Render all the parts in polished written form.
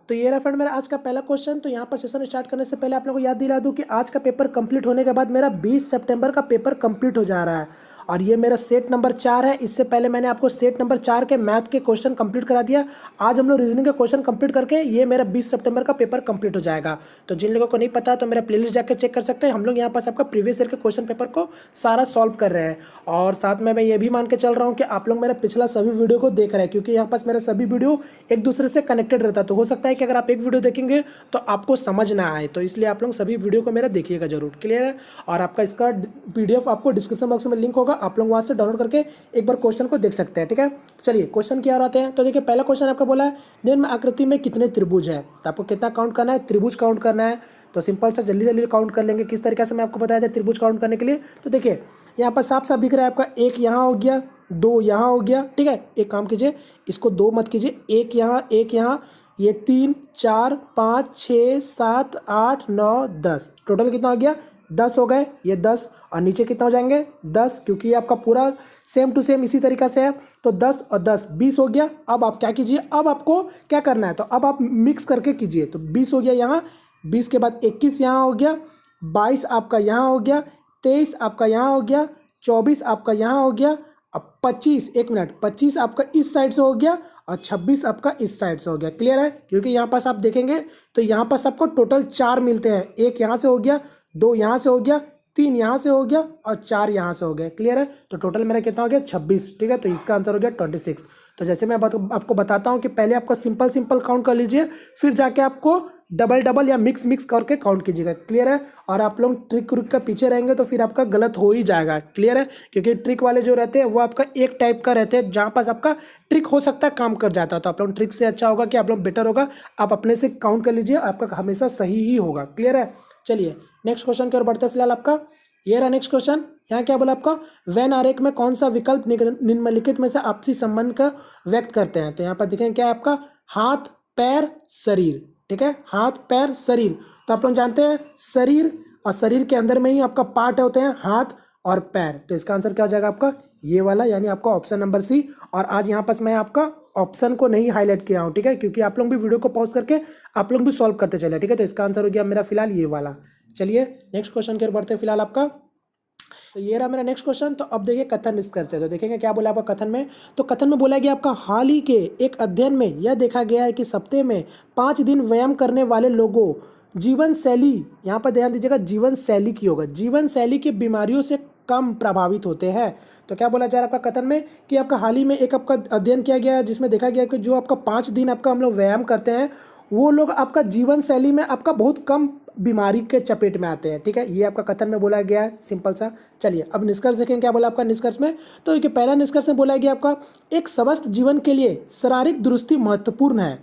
तो ये रहा फ्रेंड मेरा आज का पहला क्वेश्चन। तो यहाँ पर सेशन स्टार्ट करने से पहले आप लोगों को याद दिला दूँ कि आज का पेपर कंप्लीट होने के बाद मेरा 20 सितंबर का पेपर कंप्लीट हो जा रहा है और ये मेरा सेट नंबर 4 है। इससे पहले मैंने आपको सेट नंबर 4 के मैथ के क्वेश्चन कंप्लीट करा दिया। आज हम लोग रीजनिंग के क्वेश्चन कंप्लीट करके ये मेरा 20 सितंबर का पेपर कंप्लीट हो जाएगा। तो जिन लोगों को नहीं पता तो मेरा प्लेलिस्ट जाकर चेक कर सकते हैं। हम लोग यहाँ पास आपका प्रीवियस ईयर के क्वेश्चन पेपर को सारा सॉल्व कर रहे हैं और साथ में मैं ये भी मान के चल रहा हूँ कि आप लोग मेरा पिछला सभी वीडियो को देख रहे हैं, क्योंकि यहाँ पास मेरा सभी वीडियो एक दूसरे से कनेक्टेड रहता है। तो हो सकता है कि अगर आप एक वीडियो देखेंगे तो आपको समझ ना आए, तो इसलिए आप लोग सभी वीडियो को मेरा देखिएगा जरूर। क्लियर है? और आपका इसका PDF आपको डिस्क्रिप्शन बॉक्स में लिंक होगा, आप लोग वहाँ से डाउनलोड करके एक बार क्वेश्चन को देख सकते हैं। ठीक है, चलिए क्वेश्चन क्या आते हैं। तो देखिए पहला क्वेश्चन आपका बोला है निम्न आकृति में कितने त्रिभुज है। तो आपको कितना काउंट करना है, त्रिभुज काउंट करना है। तो सिंपल सा जल्दी जल्दी काउंट कर लेंगे। किस तरीके से मैं आपको बताया था त्रिभुज काउंट करने के लिए। तो देखिए यहाँ पर साफ साफ दिख रहा है आपका, एक यहाँ हो गया, दो यहाँ हो गया। ठीक है, एक काम कीजिए, इसको दो मत कीजिए, एक यहाँ, ये 3 4 5 6 7 8 9 10, टोटल कितना हो गया 10 हो गए। ये 10 और नीचे कितना हो जाएंगे 10, क्योंकि ये आपका पूरा सेम टू सेम इसी तरीका से है। तो 10 और 10 20 हो गया। अब आप क्या कीजिए, अब आपको क्या करना है, तो अब आप मिक्स करके कीजिए। तो 20 हो गया यहाँ, 20 के बाद 21 यहाँ हो गया, 22 आपका यहाँ हो गया, 23 आपका यहाँ हो गया, 24 आपका यहाँ हो गया। अब 25, एक मिनट, 25 आपका इस साइड से हो गया और 26 आपका इस साइड से हो गया। क्लियर है? क्योंकि यहाँ पास आप देखेंगे तो यहाँ पास आपको टोटल 4 मिलते हैं। एक यहाँ से हो गया, 2 यहाँ से हो गया, 3 यहाँ से हो गया और 4 यहाँ से हो गया। क्लियर है? तो टोटल मेरा कितना हो गया 26। ठीक है, तो इसका आंसर हो गया 26। तो जैसे मैं आपको बताता हूँ कि पहले आपको सिंपल काउंट कर लीजिए, फिर जाके आपको डबल या मिक्स करके काउंट कीजिएगा। क्लियर है? और आप लोग ट्रिक का पीछे रहेंगे तो फिर आपका गलत हो ही जाएगा। क्लियर है? क्योंकि ट्रिक वाले जो रहते हैं वो आपका एक टाइप का रहते हैं, जहाँ पास आपका ट्रिक हो सकता है काम कर जाता है। तो आप लोग ट्रिक से अच्छा होगा कि आप लोग बेटर होगा, आप अपने से काउंट कर लीजिए, आपका हमेशा सही ही होगा। क्लियर है? चलिए नेक्स्ट क्वेश्चन की ओर बढ़ते हैं। फिलहाल आपका ये रहा नेक्स्ट क्वेश्चन। यहाँ क्या बोला आपका, वेन आरेख में कौन सा विकल्प निम्नलिखित में से आपसी संबंध का व्यक्त करते हैं। तो यहाँ पर देखें क्या है आपका, हाथ पैर शरीर। ठीक है, हाथ पैर शरीर। तो आप लोग जानते हैं शरीर और शरीर के अंदर में ही आपका पार्ट होते हैं हाथ और पैर। तो इसका आंसर क्या हो जाएगा आपका, ये वाला, यानी आपका ऑप्शन नंबर सी। और आज यहाँ पास मैं आपका ऑप्शन को नहीं हाईलाइट किया हूँ। ठीक है, क्योंकि आप लोग भी वीडियो को पॉज करके आप लोग भी सॉल्व करते चले। ठीक है, तो इसका आंसर हो गया मेरा फिलहाल ये वाला। चलिए नेक्स्ट क्वेश्चन की ओर बढ़ते हैं फिलहाल आपका। तो ये रहा मेरा नेक्स्ट क्वेश्चन। तो अब देखिए कथन निष्कर्ष है। तो देखेंगे क्या बोला आपका कथन में। तो कथन में बोला गया आपका, हाल ही के एक अध्ययन में यह देखा गया है कि सप्ताह में 5 दिन व्यायाम करने वाले लोगों जीवन शैली, यहाँ पर ध्यान दीजिएगा, जीवन शैली की होगा, जीवन शैली की बीमारियों से कम प्रभावित होते हैं। तो क्या बोला जा रहा है आपका कथन में कि आपका हाल ही में एक आपका अध्ययन किया गया है जिसमें देखा गया कि जो आपका 5 दिन आपका हम लोग व्यायाम करते हैं वो लोग आपका जीवन शैली में आपका बहुत कम बीमारी के चपेट में आते हैं। ठीक है, ये आपका कथन में बोला गया है, सिंपल सा। चलिए अब निष्कर्ष देखें क्या बोला आपका निष्कर्ष में। तो ये पहला निष्कर्ष में बोला गया आपका, एक स्वस्थ जीवन के लिए शारीरिक दुरुस्ती महत्वपूर्ण है।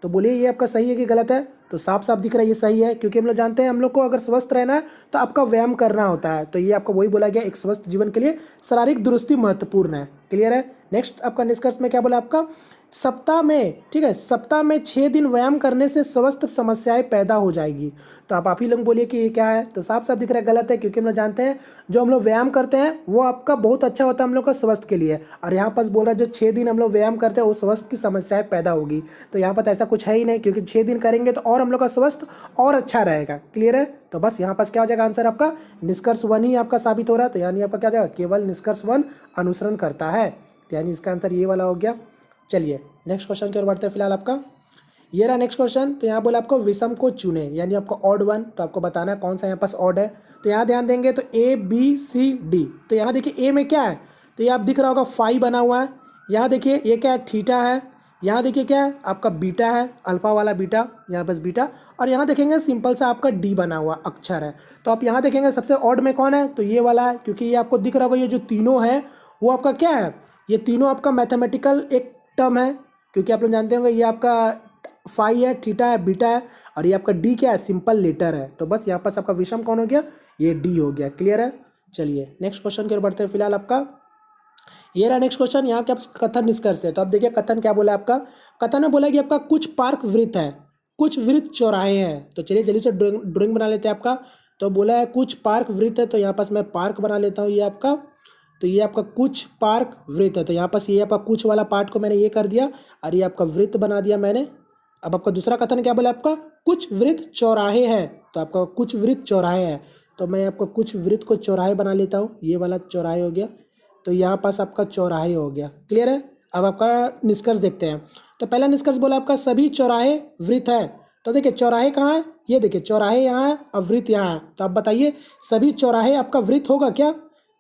तो बोलिए ये आपका सही है कि गलत है। तो साफ साफ दिख रहा है ये सही है, क्योंकि हम लोग जानते हैं हम लोग को अगर स्वस्थ रहना है तो आपका व्यायाम करना होता है। तो ये आपको वही बोला गया, एक स्वस्थ जीवन के लिए शारीरिक दुरुस्ती महत्वपूर्ण है। क्लियर है? नेक्स्ट आपका निष्कर्ष में क्या बोला आपका, सप्ताह में, ठीक है, सप्ताह में 6 दिन व्यायाम करने से स्वस्थ समस्याएं पैदा हो जाएगी। तो आप ही लोग बोलिए कि ये क्या है। तो साफ साफ दिख रहा है गलत है, क्योंकि हम लोग जानते हैं जो हम लोग व्यायाम करते हैं वो आपका बहुत अच्छा होता है हम लोग का स्वास्थ्य के लिए। और यहाँ पास बोल रहा है जो 6 दिन हम लोग व्यायाम करते हैं वो स्वास्थ्य की समस्याएं पैदा होगी। तो यहाँ पर ऐसा कुछ है ही नहीं, क्योंकि 6 दिन करेंगे तो और हम लोग का स्वास्थ्य और अच्छा रहेगा। क्लियर है? तो बस यहाँ पास क्या हो जाएगा आंसर आपका, निष्कर्ष 1 ही आपका साबित हो रहा है। तो यानी आपका क्या जाएगा, केवल निष्कर्ष 1 अनुसरण करता है। यानी इसका आंसर ये वाला हो गया। चलिए नेक्स्ट क्वेश्चन की ओर बढ़ते हैं फिलहाल आपका। ये रहा नेक्स्ट क्वेश्चन। तो यहाँ बोला आपको विषम को चुने, यानी आपको ऑड 1। तो आपको बताना है कौन सा यहाँ पास ऑड है। तो यहाँ ध्यान देंगे तो A B C D। तो यहाँ देखिए A में क्या है, तो ये आप दिख रहा होगा फाई बना हुआ है। यहाँ देखिए ये क्या है, थीटा है। यहाँ देखिए क्या है आपका बीटा है, अल्फा वाला बीटा, यहाँ पास बीटा। और यहाँ देखेंगे सिंपल सा आपका D बना हुआ अक्षर है। तो आप यहाँ देखेंगे सबसे ऑड में कौन है, तो ये वाला है, क्योंकि ये आपको दिख रहा होगा ये जो तीनों है वो आपका क्या है, ये तीनों आपका मैथमेटिकल एक टर्म है। क्योंकि आप लोग जानते होंगे ये आपका फाई है, थीटा है, बीटा है, और ये आपका डी क्या है, सिंपल लेटर है। तो बस यहाँ पास आपका विषम कौन हो गया, ये डी हो गया। क्लियर है? चलिए नेक्स्ट क्वेश्चन की ओर बढ़ते हैं फिलहाल आपका। ये रहा नेक्स्ट क्वेश्चन। यहाँ क्या कथन निष्कर्ष है। तो आप देखिए कथन क्या बोला आपका, कथन में बोला कि आपका कुछ पार्क वृत्त है, कुछ वृत्त चौराहे हैं। तो चलिए जल्दी से ड्राइंग बना लेते हैं आपका। तो बोला है कुछ पार्क वृत्त है, तो यहाँ पास मैं पार्क बना लेता हूँ ये आपका। तो ये आपका कुछ पार्क वृत्त है। तो यहाँ पास ये आपका कुछ वाला पार्ट को मैंने ये कर दिया और ये आपका वृत्त बना दिया मैंने। अब आपका दूसरा कथन क्या बोला, आपका कुछ वृत्त चौराहे हैं, तो आपका कुछ वृत्त चौराहे है, तो मैं आपको कुछ वृत्त को चौराहे बना लेता हूँ, ये वाला चौराहे हो गया, तो यहाँ पास आपका चौराहे हो गया। क्लियर है। अब आपका निष्कर्ष देखते हैं। तो पहला निष्कर्ष बोला आपका सभी चौराहे वृत्त है। तो देखिए चौराहे कहाँ है, ये देखिए चौराहे यहाँ है और वृत्त यहाँ है, तो आप बताइए सभी चौराहे आपका वृत्त होगा क्या,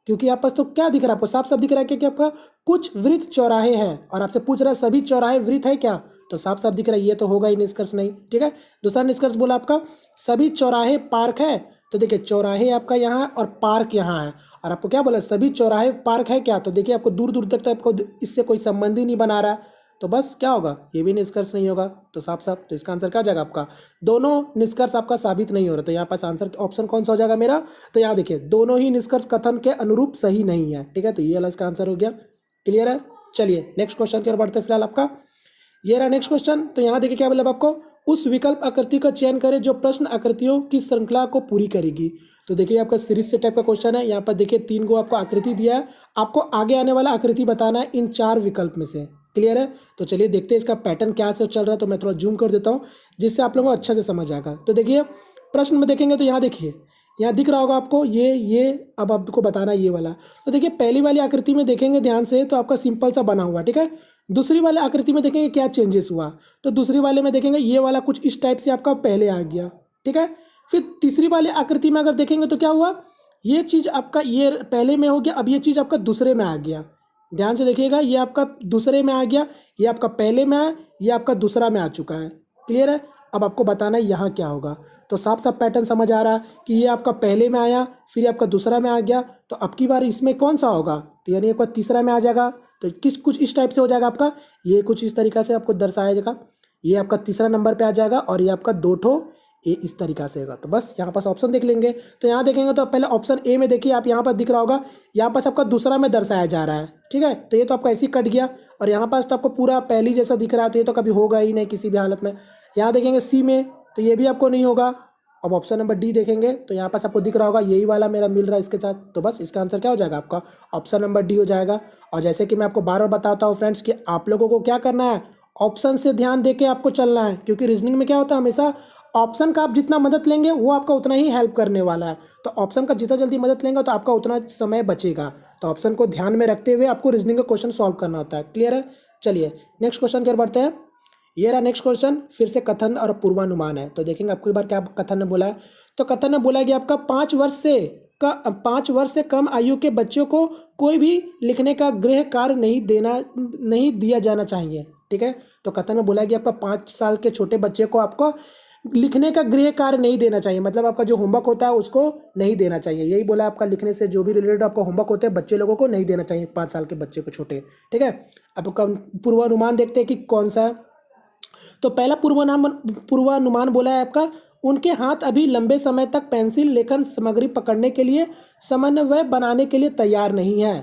क्योंकि यहाँ पास तो क्या दिख रहा है आपको, साफ साफ दिख रहा है कि आपका कुछ वृत्त चौराहे हैं, और आपसे पूछ रहा है सभी चौराहे वृत्त है क्या, तो साफ साफ दिख रहा है ये तो होगा ही निष्कर्ष नहीं। ठीक है। दूसरा निष्कर्ष बोला आपका सभी चौराहे पार्क है, तो देखिए चौराहे आपका यहाँ है और पार्क यहाँ है, और आपको क्या बोला सभी चौराहे पार्क है क्या, तो देखिए आपको दूर दूर तक तो आपको इससे कोई संबंध ही नहीं बना रहा है, तो बस क्या होगा, ये भी निष्कर्ष नहीं होगा, तो साफ साफ तो इसका आंसर क्या हो जाएगा आपका, दोनों निष्कर्ष आपका साबित नहीं हो रहा, तो यहाँ पास आंसर ऑप्शन कौन सा हो जाएगा मेरा, तो यहाँ देखिए दोनों ही निष्कर्ष कथन के अनुरूप सही नहीं है। ठीक है, तो ये वाला इसका आंसर हो गया। क्लियर है। चलिए नेक्स्ट क्वेश्चन की ओर बढ़ते फिलहाल आपका ये रहा नेक्स्ट क्वेश्चन। तो यहाँ देखिए क्या मतलब आपको उस विकल्प आकृति का चयन करें जो प्रश्न आकृतियों की श्रृंखला को पूरी करेगी। तो देखिए आपका सीरीज से टाइप का क्वेश्चन है, यहाँ पर देखिए 3 को आपको आकृति दिया है, आपको आगे आने वाला आकृति बताना है इन 4 विकल्प में से। क्लियर है। तो चलिए देखते हैं इसका पैटर्न क्या से चल रहा है, तो मैं थोड़ा जूम कर देता हूँ जिससे आप लोगों को अच्छा से समझ आएगा। तो देखिए प्रश्न में देखेंगे तो यहाँ देखिए यहाँ दिख रहा होगा आपको ये अब आपको बताना है ये वाला। तो देखिए पहली वाली आकृति में देखेंगे ध्यान से तो आपका सिंपल सा बना हुआ। ठीक है। दूसरी वाले आकृति में देखेंगे क्या चेंजेस हुआ, तो दूसरी वाले में देखेंगे ये वाला कुछ इस टाइप से आपका पहले आ गया। ठीक है। फिर तीसरी वाली आकृति में अगर देखेंगे तो क्या हुआ, ये चीज़ आपका ये पहले में हो गया, अब ये चीज़ आपका दूसरे में आ गया। ध्यान से देखिएगा ये आपका दूसरे में आ गया, ये आपका पहले में आया, ये आपका दूसरा में आ चुका है। क्लियर है। अब आपको बताना है यहाँ क्या होगा, तो साफ साफ पैटर्न समझ आ रहा है कि ये आपका पहले में आया फिर आपका दूसरा में आ गया, तो अब की बार इसमें कौन सा होगा, तो यानी एक बार तीसरा में आ जाएगा, तो कुछ इस टाइप से हो जाएगा आपका, ये कुछ इस तरीक़ा से आपको दर्शाया जाएगा, ये आपका तीसरा नंबर पे आ जाएगा और ये आपका 2 ठो ये इस तरीक़ा से होगा। तो बस यहाँ पास ऑप्शन देख लेंगे, तो यहाँ देखेंगे तो पहले ऑप्शन ए में देखिए आप यहाँ पर दिख रहा होगा, यहाँ पास आपका दूसरा में दर्शाया जा रहा है। ठीक है। तो ये तो आपका ऐसे ही कट गया, और यहाँ पास तो आपको पूरा पहली जैसा दिख रहा है, तो ये तो कभी होगा ही नहीं किसी भी हालत में। यहाँ देखेंगे सी में तो ये भी आपको नहीं होगा। अब ऑप्शन नंबर डी देखेंगे तो यहाँ पास आपको दिख रहा होगा यही वाला मेरा मिल रहा है इसके साथ, तो बस इसका आंसर क्या हो जाएगा आपका ऑप्शन नंबर डी हो जाएगा। और जैसे कि मैं आपको बार बार बताता हूँ फ्रेंड्स कि आप लोगों को क्या करना है, ऑप्शन से ध्यान दे के आपको चलना है, क्योंकि रीजनिंग में क्या होता है हमेशा ऑप्शन का आप जितना मदद लेंगे वो आपका उतना ही हेल्प करने वाला है, तो ऑप्शन का जितना जल्दी मदद लेंगे तो आपका उतना समय बचेगा, तो ऑप्शन को ध्यान में रखते हुए आपको रीजनिंग का क्वेश्चन सॉल्व करना होता है। क्लियर है। चलिए नेक्स्ट क्वेश्चन की ओर बढ़ते हैं। ये रहा नेक्स्ट क्वेश्चन, फिर से कथन और पूर्वानुमान है। तो देखेंगे आपको एक बार क्या कथन ने बोला है, तो कथन ने बोला है कि आपका 5 वर्ष से कम आयु के बच्चों को कोई भी लिखने का गृह कार्य नहीं दिया जाना चाहिए। ठीक है। तो कथन में बोला है कि आपका 5 साल के छोटे बच्चे को आपको लिखने का गृह कार्य नहीं देना चाहिए, मतलब आपका जो होमवर्क होता है उसको नहीं देना चाहिए, यही बोला आपका लिखने से जो भी रिलेटेड आपका होमवर्क होते हैं बच्चे लोगों को नहीं देना चाहिए 5 साल के बच्चे को छोटे। ठीक है। अब पूर्वानुमान देखते हैं कि कौन सा है। तो पहला पूर्वानुमान बोला है आपका उनके हाथ अभी लंबे समय तक पेंसिल लेखन सामग्री पकड़ने के लिए समन्वय बनाने के लिए तैयार नहीं है।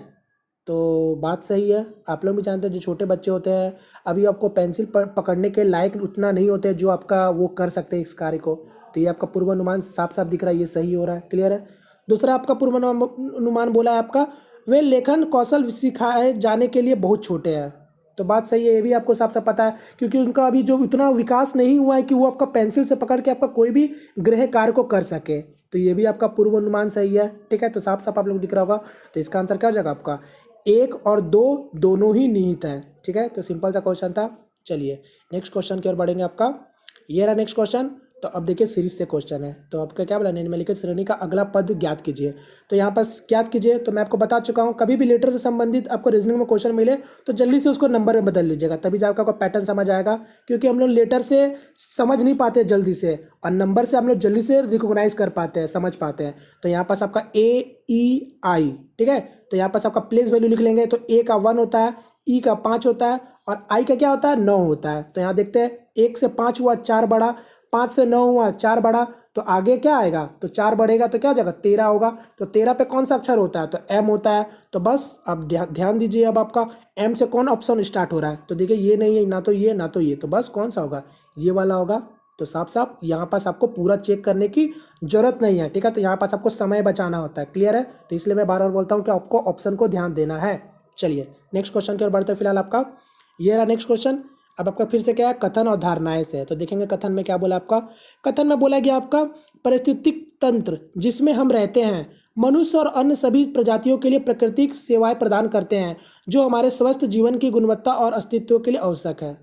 तो बात सही है, आप लोग भी जानते हैं जो छोटे बच्चे होते हैं अभी आपको पेंसिल पकड़ने के लायक उतना नहीं होते जो आपका वो कर सकते हैं इस कार्य को, तो ये आपका पूर्वानुमान साफ साफ दिख रहा है, ये सही हो रहा है। क्लियर है। दूसरा आपका पूर्वानुमान बोला है आपका वे लेखन कौशल सिखाए जाने के लिए बहुत छोटे हैं। तो बात सही है, ये भी आपको साफ साफ पता है क्योंकि उनका अभी जो इतना विकास नहीं हुआ है कि वो आपका पेंसिल से पकड़ के आपका कोई भी गृह कार्य को कर सके, तो ये भी आपका पूर्वानुमान सही है। ठीक है। तो साफ साफ आप लोग दिख रहा होगा, तो इसका आंसर क्या हो जाएगा आपका 1 और 2 दोनों ही निहित है। ठीक है। तो सिंपल सा क्वेश्चन था। चलिए नेक्स्ट क्वेश्चन की ओर बढ़ेंगे आपका ये रहा नेक्स्ट क्वेश्चन। तो अब देखिए सीरीज से क्वेश्चन है, तो आपका क्या बोला निम्नलिखित श्रेणी का अगला पद ज्ञात कीजिए। तो यहाँ पर ज्ञात कीजिए, तो मैं आपको बता चुका हूँ कभी भी लेटर से संबंधित आपको रीजनिंग में क्वेश्चन मिले तो जल्दी से उसको नंबर में बदल लीजिएगा, तभी जाकर आपका पैटर्न समझ आएगा, क्योंकि हम लोग लेटर से समझ नहीं पाते जल्दी से और नंबर से हम लोग जल्दी से रिकोगनाइज कर पाते हैं, समझ पाते हैं। तो यहाँ पास आपका AEI। ठीक है। तो यहाँ पास आपका प्लेस वैल्यू लिख लेंगे, तो A का 1 होता है, E का 5 होता है और I का क्या होता है 9 होता है। तो यहाँ देखते हैं 1 से 5 हुआ 4 बढ़ा, 5 से 9 हुआ 4 बढ़ा, तो आगे क्या आएगा, तो 4 बढ़ेगा तो क्या हो जाएगा 13 होगा। तो 13 पे कौन सा अक्षर होता है, तो M होता है। तो बस अब ध्यान दीजिए, अब आपका M से कौन ऑप्शन स्टार्ट हो रहा है, तो देखिए ये नहीं है, ना तो ये ना तो ये, तो बस कौन सा होगा, ये वाला होगा। तो साफ साफ यहाँ पास आपको पूरा चेक करने की जरूरत नहीं है। ठीक है। तो यहाँ पास आपको समय बचाना होता है। क्लियर है। तो इसलिए मैं बार बार बोलता हूँ कि आपको ऑप्शन को ध्यान देना है। चलिए नेक्स्ट क्वेश्चन की ओर बढ़ते हैं फिलहाल आपका ये रहा नेक्स्ट क्वेश्चन। अब आपका फिर से क्या है, कथन और धारणाएं से है। तो देखेंगे कथन में क्या बोला आपका। कथन में बोला गया आपका पारिस्थितिक तंत्र जिसमें हम रहते हैं मनुष्य और अन्य सभी प्रजातियों के लिए प्राकृतिक सेवाएं प्रदान करते हैं जो हमारे स्वस्थ जीवन की गुणवत्ता और अस्तित्व के लिए आवश्यक है।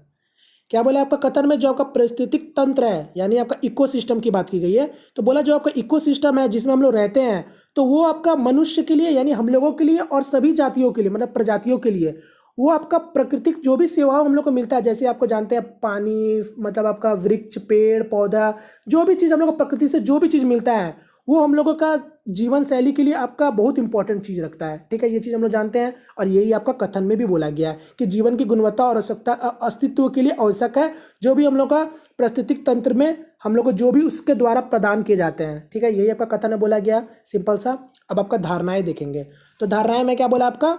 क्या बोला आपका कथन में, जो आपका पारिस्थितिक तंत्र है यानी आपका इकोसिस्टम की बात की गई है। तो बोला जो आपका इकोसिस्टम है जिसमें हम लोग रहते हैं, तो वो आपका मनुष्य के लिए यानी हम लोगों के लिए और सभी जातियों के लिए मतलब प्रजातियों के लिए वो आपका प्राकृतिक जो भी सेवा हम लोग को मिलता है, जैसे आपको जानते हैं पानी, मतलब आपका वृक्ष, पेड़ पौधा, जो भी चीज़ हम लोग को प्रकृति से जो भी चीज़ मिलता है वो हम लोगों का जीवन शैली के लिए आपका बहुत इंपॉर्टेंट चीज़ रखता है। ठीक है, ये चीज़ हम लोग जानते हैं और यही आपका कथन में भी बोला गया है कि जीवन की गुणवत्ता और आवश्यकता अस्तित्व के लिए आवश्यक है जो भी हम लोग का पारिस्थितिक तंत्र में हम लोग को जो भी उसके द्वारा प्रदान किए जाते हैं। ठीक है, यही आपका कथन में बोला गया, सिंपल सा। अब आपका धारणाएं देखेंगे। तो धारणाएं में क्या बोला आपका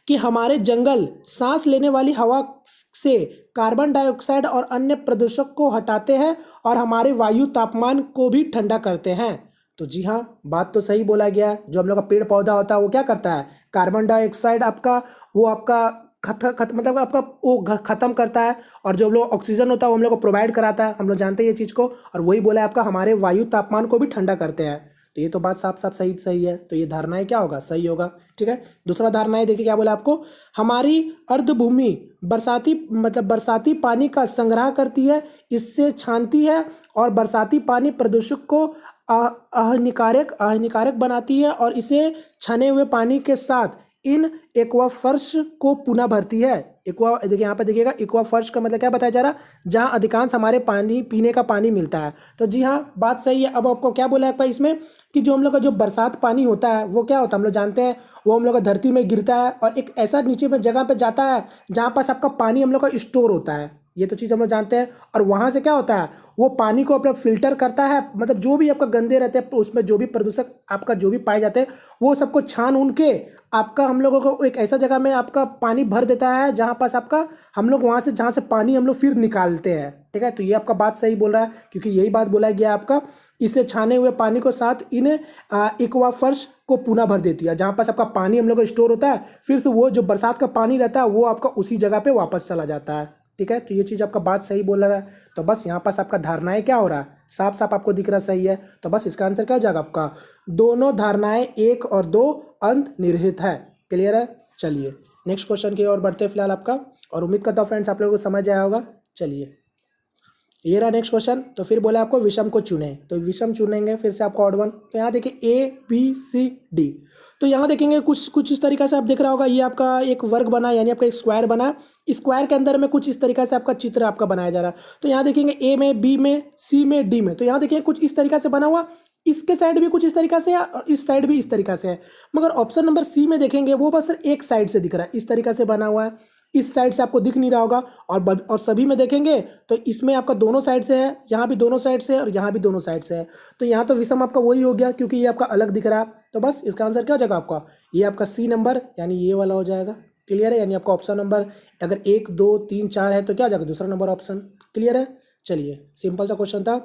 कि हमारे जंगल सांस लेने वाली हवा से कार्बन डाइऑक्साइड और अन्य प्रदूषक को हटाते हैं और हमारे वायु तापमान को भी ठंडा करते हैं। तो जी हाँ, बात तो सही बोला गया है। जो हम लोग का पेड़ पौधा होता है वो क्या करता है, कार्बन डाइऑक्साइड आपका वो आपका मतलब आपका वो खत्म करता है, और जो हम लोग ऑक्सीजन होता है वो हम लोग को प्रोवाइड कराता है। हम लोग जानते हैं ये चीज़ को, और वही बोला है आपका हमारे वायु तापमान को भी ठंडा करते हैं। तो ये तो बात साफ साफ सही सही है। तो ये धारणाएं क्या होगा, सही होगा। ठीक है, दूसरा धारणाएं देखिए क्या बोला आपको, हमारी अर्धभूमि बरसाती पानी का संग्रह करती है, इससे छानती है और बरसाती पानी प्रदूषक को अहानिकारक बनाती है और इसे छने हुए पानी के साथ इन एक्वाफर्स को पुनः भरती है। एक्वा देखिए यहाँ पे देखिएगा, एक्वाफर्स का मतलब क्या बताया जा रहा, जहाँ अधिकांश हमारे पानी पीने का पानी मिलता है। तो जी हाँ, बात सही है। अब आपको क्या बोला है इसमें कि जो हम लोग का जो बरसात पानी होता है वो क्या होता है, हम लोग जानते हैं वो हम लोग का धरती में गिरता है और एक ऐसा नीचे में जगह पे जाता है जहाँ पास आपका पानी हम लोग का स्टोर होता है। ये तो चीज़ हम लोग जानते हैं। और वहाँ से क्या होता है, वो पानी को अपना फिल्टर करता है, मतलब जो भी आपका गंदे रहते हैं उसमें जो भी प्रदूषक आपका जो भी पाए जाते हैं वो सबको छान उन के आपका हम लोगों को एक ऐसा जगह में आपका पानी भर देता है जहाँ पास आपका हम लोग वहाँ से जहाँ से पानी हम लोग फिर निकालते हैं। ठीक है, तो ये आपका बात सही बोल रहा है, क्योंकि यही बात बोला गया आपका, इसे छाने हुए पानी को साथ इन एक्वाफर्स को पुनः भर देती है। जहाँ पास आपका पानी हम लोग का स्टोर होता है, फिर से वो जो बरसात का पानी रहता है वो आपका उसी जगह पे वापस चला जाता है। ठीक है, तो ये चीज़ आपका बात सही बोल रहा है। तो बस यहाँ पास आपका धारणाएं क्या हो रहा है, साफ साफ आपको दिख रहा सही है। तो बस इसका आंसर क्या हो जाएगा आपका, दोनों धारणाएं 1 और 2 अंत निरहित है। क्लियर है, चलिए नेक्स्ट क्वेश्चन की ओर बढ़ते हैं फिलहाल आपका, और उम्मीद करता हूँ फ्रेंड्स आप लोगों को समझ आया होगा। चलिए ये रहा नेक्स्ट क्वेश्चन। तो फिर बोला आपको विषम को चुने, तो विषम चुनेंगे फिर से आपको ऑड वन। तो यहाँ देखिए ABCD, तो यहाँ देखेंगे कुछ इस तरीक़ा से आप देख रहा होगा, ये आपका एक वर्ग बना यानी आपका एक स्क्वायर बना, स्क्वायर के अंदर में कुछ इस तरीक़ा से आपका चित्र आपका बनाया जा रहा है। तो यहाँ देखेंगे A में, B में, C में, D में, तो यहाँ देखिए कुछ इस तरीक़ा से बना हुआ, इसके साइड भी कुछ इस तरीक़ा से है और इस साइड भी इस तरीक़ा से है। मगर ऑप्शन नंबर C में देखेंगे वो बस एक साइड से दिख रहा है, इस तरीक़ा से बना हुआ है, इस साइड से आपको दिख नहीं रहा होगा। और सभी में देखेंगे तो इसमें आपका दोनों साइड से है, यहाँ भी दोनों साइड से है और यहाँ भी दोनों साइड से है। तो यहाँ तो विषम आपका वही हो गया क्योंकि ये आपका अलग दिख रहा है। तो बस इसका आंसर क्या हो जाएगा आपका, ये आपका C नंबर यानी ये वाला हो जाएगा। क्लियर है, यानी आपका ऑप्शन नंबर अगर 1 2 3 4 है तो क्या हो जाएगा, दूसरा नंबर ऑप्शन। क्लियर है, चलिए सिंपल सा क्वेश्चन था।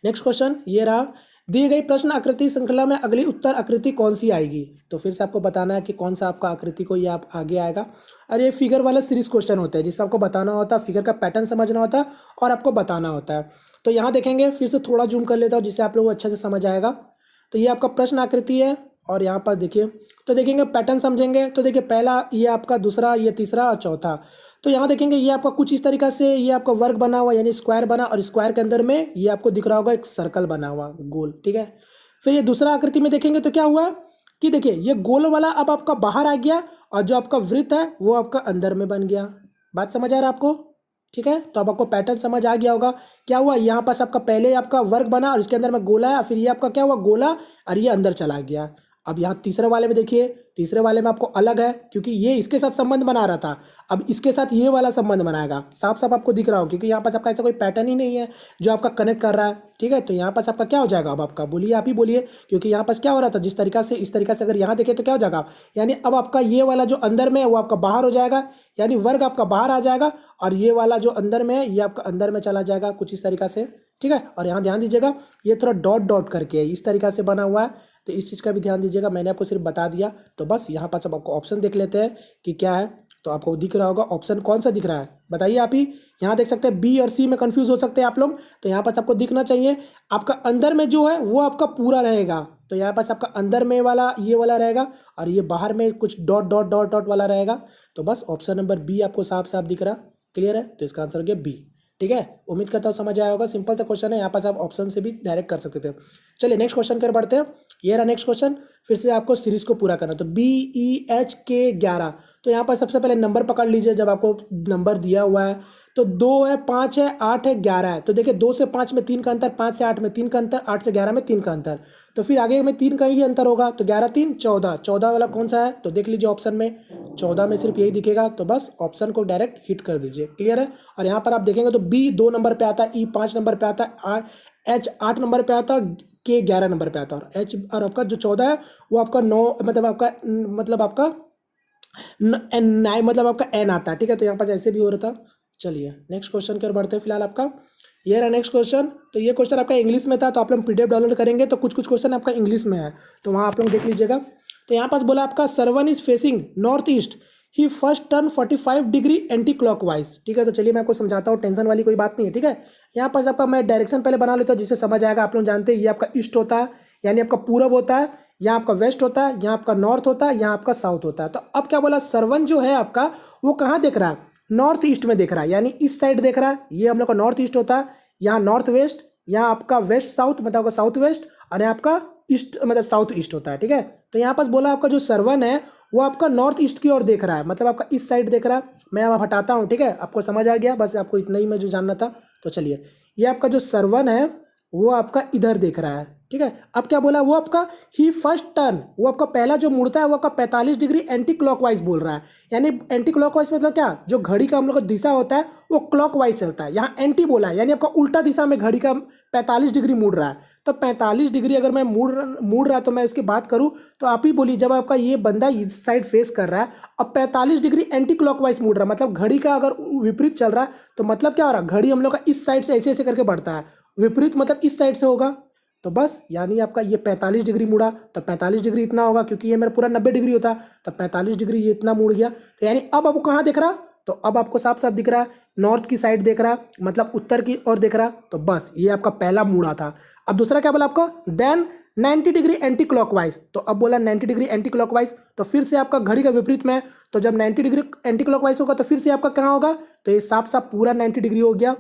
नेक्स्ट क्वेश्चन ये रहा, दी गई प्रश्न आकृति श्रृंखला में अगली उत्तर आकृति कौन सी आएगी। तो फिर से आपको बताना है कि कौन सा आपका आकृति को ये आप आगे आएगा। और ये फिगर वाला सीरीज क्वेश्चन होता है जिसमें आपको बताना होता है, फिगर का पैटर्न समझना होता है और आपको बताना होता है। तो यहाँ देखेंगे, फिर से थोड़ा जूम कर लेता हूँ जिससे आप लोगों को अच्छे से समझ आएगा। तो ये आपका प्रश्न आकृति है और यहाँ पर देखिए, तो देखेंगे पैटर्न समझेंगे। तो देखिए पहला ये आपका, दूसरा, ये तीसरा और चौथा। तो यहाँ देखेंगे ये आपका कुछ इस तरीक़ा से ये आपका वर्ग बना हुआ यानी स्क्वायर बना, और स्क्वायर के अंदर में ये आपको दिख रहा होगा एक सर्कल बना हुआ गोल। ठीक है, फिर ये दूसरा आकृति में देखेंगे तो क्या हुआ कि देखिए ये गोल वाला अब आपका बाहर आ गया और जो आपका वृत्त है वो आपका अंदर में बन गया। बात समझ आ रहा है आपको। ठीक है, तो अब आपको पैटर्न समझ आ गया होगा। क्या हुआ, यहाँ पास आपका पहले आपका वर्ग बना और इसके अंदर में गोला है, फिर ये आपका क्या हुआ गोला और ये अंदर चला गया। अब यहाँ तीसरे वाले में देखिए, तीसरे वाले में आपको अलग है क्योंकि ये इसके साथ संबंध बना रहा था, अब इसके साथ ये वाला संबंध बनाएगा। साफ साफ आपको दिख रहा हो क्योंकि यहाँ पास आपका ऐसा कोई पैटर्न ही नहीं है जो आपका कनेक्ट कर रहा है। ठीक है, तो यहाँ पास आपका क्या हो जाएगा, अब आपका बोलिए, आप ही बोलिए, क्योंकि यहाँ पास क्या हो रहा था, जिस तरीका से इस तरीका से अगर यहाँ देखें तो क्या हो जाएगा, यानी अब आपका ये वाला जो अंदर में है वो आपका बाहर हो जाएगा, यानी वर्ग आपका बाहर आ जाएगा और ये वाला जो अंदर में है ये आपका अंदर में चला जाएगा कुछ इस तरीका से। ठीक है, और यहाँ ध्यान दीजिएगा ये थोड़ा डॉट डॉट करके इस तरीका से बना हुआ है, तो इस चीज़ का भी ध्यान दीजिएगा, मैंने आपको सिर्फ बता दिया। तो बस यहाँ पर सब आपको ऑप्शन देख लेते हैं कि क्या है। तो तो आपको दिख रहा होगा ऑप्शन कौन सा दिख रहा है, बताइए आप ही। यहाँ देख सकते हैं बी और सी में कंफ्यूज हो सकते हैं आप लोग, तो यहाँ पास आपको दिखना चाहिए आपका अंदर में जो है वो आपका पूरा रहेगा, तो यहाँ पास आपका अंदर में वाला ये वाला रहेगा और ये बाहर में कुछ डॉट डॉट डॉट डॉट वाला रहेगा। तो बस ऑप्शन नंबर बी आपको साफ साफ दिख रहा, क्लियर है, तो इसका आंसर हो गया बी। ठीक है, उम्मीद करता हूँ समझ आया होगा, सिंपल सा क्वेश्चन है, यहाँ पास आप ऑप्शन से भी डायरेक्ट कर सकते थे। चलिए नेक्स्ट क्वेश्चन कर बढ़ते हैं। ये रहा नेक्स्ट क्वेश्चन, फिर से आपको सीरीज को पूरा करना, तो BEHK11। तो यहाँ पर सबसे पहले नंबर पकड़ लीजिए, जब आपको नंबर दिया हुआ है तो 2 है, 5 है, 8 है, 11 है, तो देखिए 2 से 5 में 3 का अंतर, 5 से 8 में 3 का अंतर, 8 से 11 में 3 का अंतर, तो फिर आगे में 3 का ही अंतर होगा, तो 11 3 14, 14 वाला कौन सा है, तो देख लीजिए ऑप्शन में 14 में सिर्फ यही दिखेगा, तो बस ऑप्शन को डायरेक्ट हिट कर दीजिए, क्लियर है। और यहाँ पर आप देखेंगे तो बी 2 नंबर पे आता है, ई 5 नंबर पे आता है, एच 8 नंबर पे आता है, के 11 नंबर पे आता है, और एच और आपका जो 14 है वो आपका 9 मतलब आपका नाइन मतलब आपका एन आता है। ठीक है, तो यहाँ पास ऐसे भी हो रहा था। चलिए नेक्स्ट क्वेश्चन की ओर बढ़ते हैं फिलहाल आपका। ये रहा नेक्स्ट क्वेश्चन, तो ये क्वेश्चन आपका इंग्लिश में था, तो आप लोग PDF डाउनलोड करेंगे तो कुछ कुछ क्वेश्चन आपका इंग्लिश में है, तो वहाँ आप लोग देख लीजिएगा। तो यहाँ पास बोला आपका Sarvan is facing north east, he first turn 45 degree anticlockwise. ठीक है, तो चलिए मैं आपको समझाता हूँ, टेंशन वाली कोई बात नहीं है। ठीक है, यहाँ पास आपका मैं डायरेक्शन पहले बना लेता हूँ जिससे समझ आएगा। आप लोग जानते हैं ये आपका ईस्ट होता है, यानी आपका पूरब होता है, यहाँ आपका वेस्ट होता है, यहाँ आपका नॉर्थ होता है, यहाँ आपका साउथ होता है। तो अब क्या बोला, सरवन जो है आपका वो कहाँ देख रहा है, नॉर्थ ईस्ट में देख रहा है, यानी इस साइड देख रहा है, ये हम लोग का नॉर्थ ईस्ट होता है, यहाँ नॉर्थ वेस्ट, यहाँ आपका वेस्ट साउथ मतलब आपका साउथ वेस्ट, और यहाँ आपका ईस्ट मतलब साउथ ईस्ट होता है। ठीक है, तो यहाँ पास बोला आपका जो सरवन है वो आपका नॉर्थ ईस्ट की ओर देख रहा है, मतलब आपका इस साइड देख रहा है। मैं अब हटाता हूँ, ठीक है, आपको समझ आ गया, बस आपको इतना ही मैं जो जानना था। तो चलिए, ये आपका जो सरवन है वो आपका इधर देख रहा है। ठीक है, अब क्या बोला, वो आपका ही फर्स्ट टर्न, वो आपका पहला जो मुड़ता है वो आपका 45 डिग्री एंटी क्लॉकवाइज बोल रहा है, यानी एंटी क्लॉकवाइज मतलब क्या, जो घड़ी का हम लोग का दिशा होता है वो क्लॉकवाइज चलता है, यहाँ एंटी बोला है, यानी आपका उल्टा दिशा में घड़ी का 45 डिग्री मुड़ रहा है। तो 45 डिग्री अगर मैं मुड़ रहा है तो मैं इसकी बात करूँ तो आप ही बोलिए, जब आपका ये बंदा इस साइड फेस कर रहा है, अब 45 डिग्री एंटी क्लॉकवाइज मुड़ रहा है, मतलब घड़ी का अगर विपरीत चल रहा है, तो मतलब क्या हो रहा है, घड़ी हम लोग का इस साइड से ऐसे ऐसे करके बढ़ता है, विपरीत मतलब इस साइड से होगा। तो बस यानी आपका ये 45 डिग्री मुड़ा, तो 45 डिग्री इतना होगा, क्योंकि ये मेरा पूरा 90 डिग्री होता, तो 45 डिग्री ये इतना मुड़ गया। तो यानी अब आपको कहाँ दिख रहा, तो अब आपको साफ साफ दिख रहा है नॉर्थ की साइड देख रहा, मतलब उत्तर की ओर देख रहा। तो बस ये आपका पहला मुड़ा था। अब दूसरा क्या बोला आपको, देन 90 डिग्री एंटी क्लॉकवाइज, तो अब बोला 90 डिग्री एंटी क्लॉकवाइज, तो फिर से आपका घड़ी का विपरीत में है, तो जब 90 डिग्री एंटी क्लॉकवाइज होगा तो फिर से आपका कहाँ होगा, तो ये साफ साफ पूरा 90 डिग्री हो गया।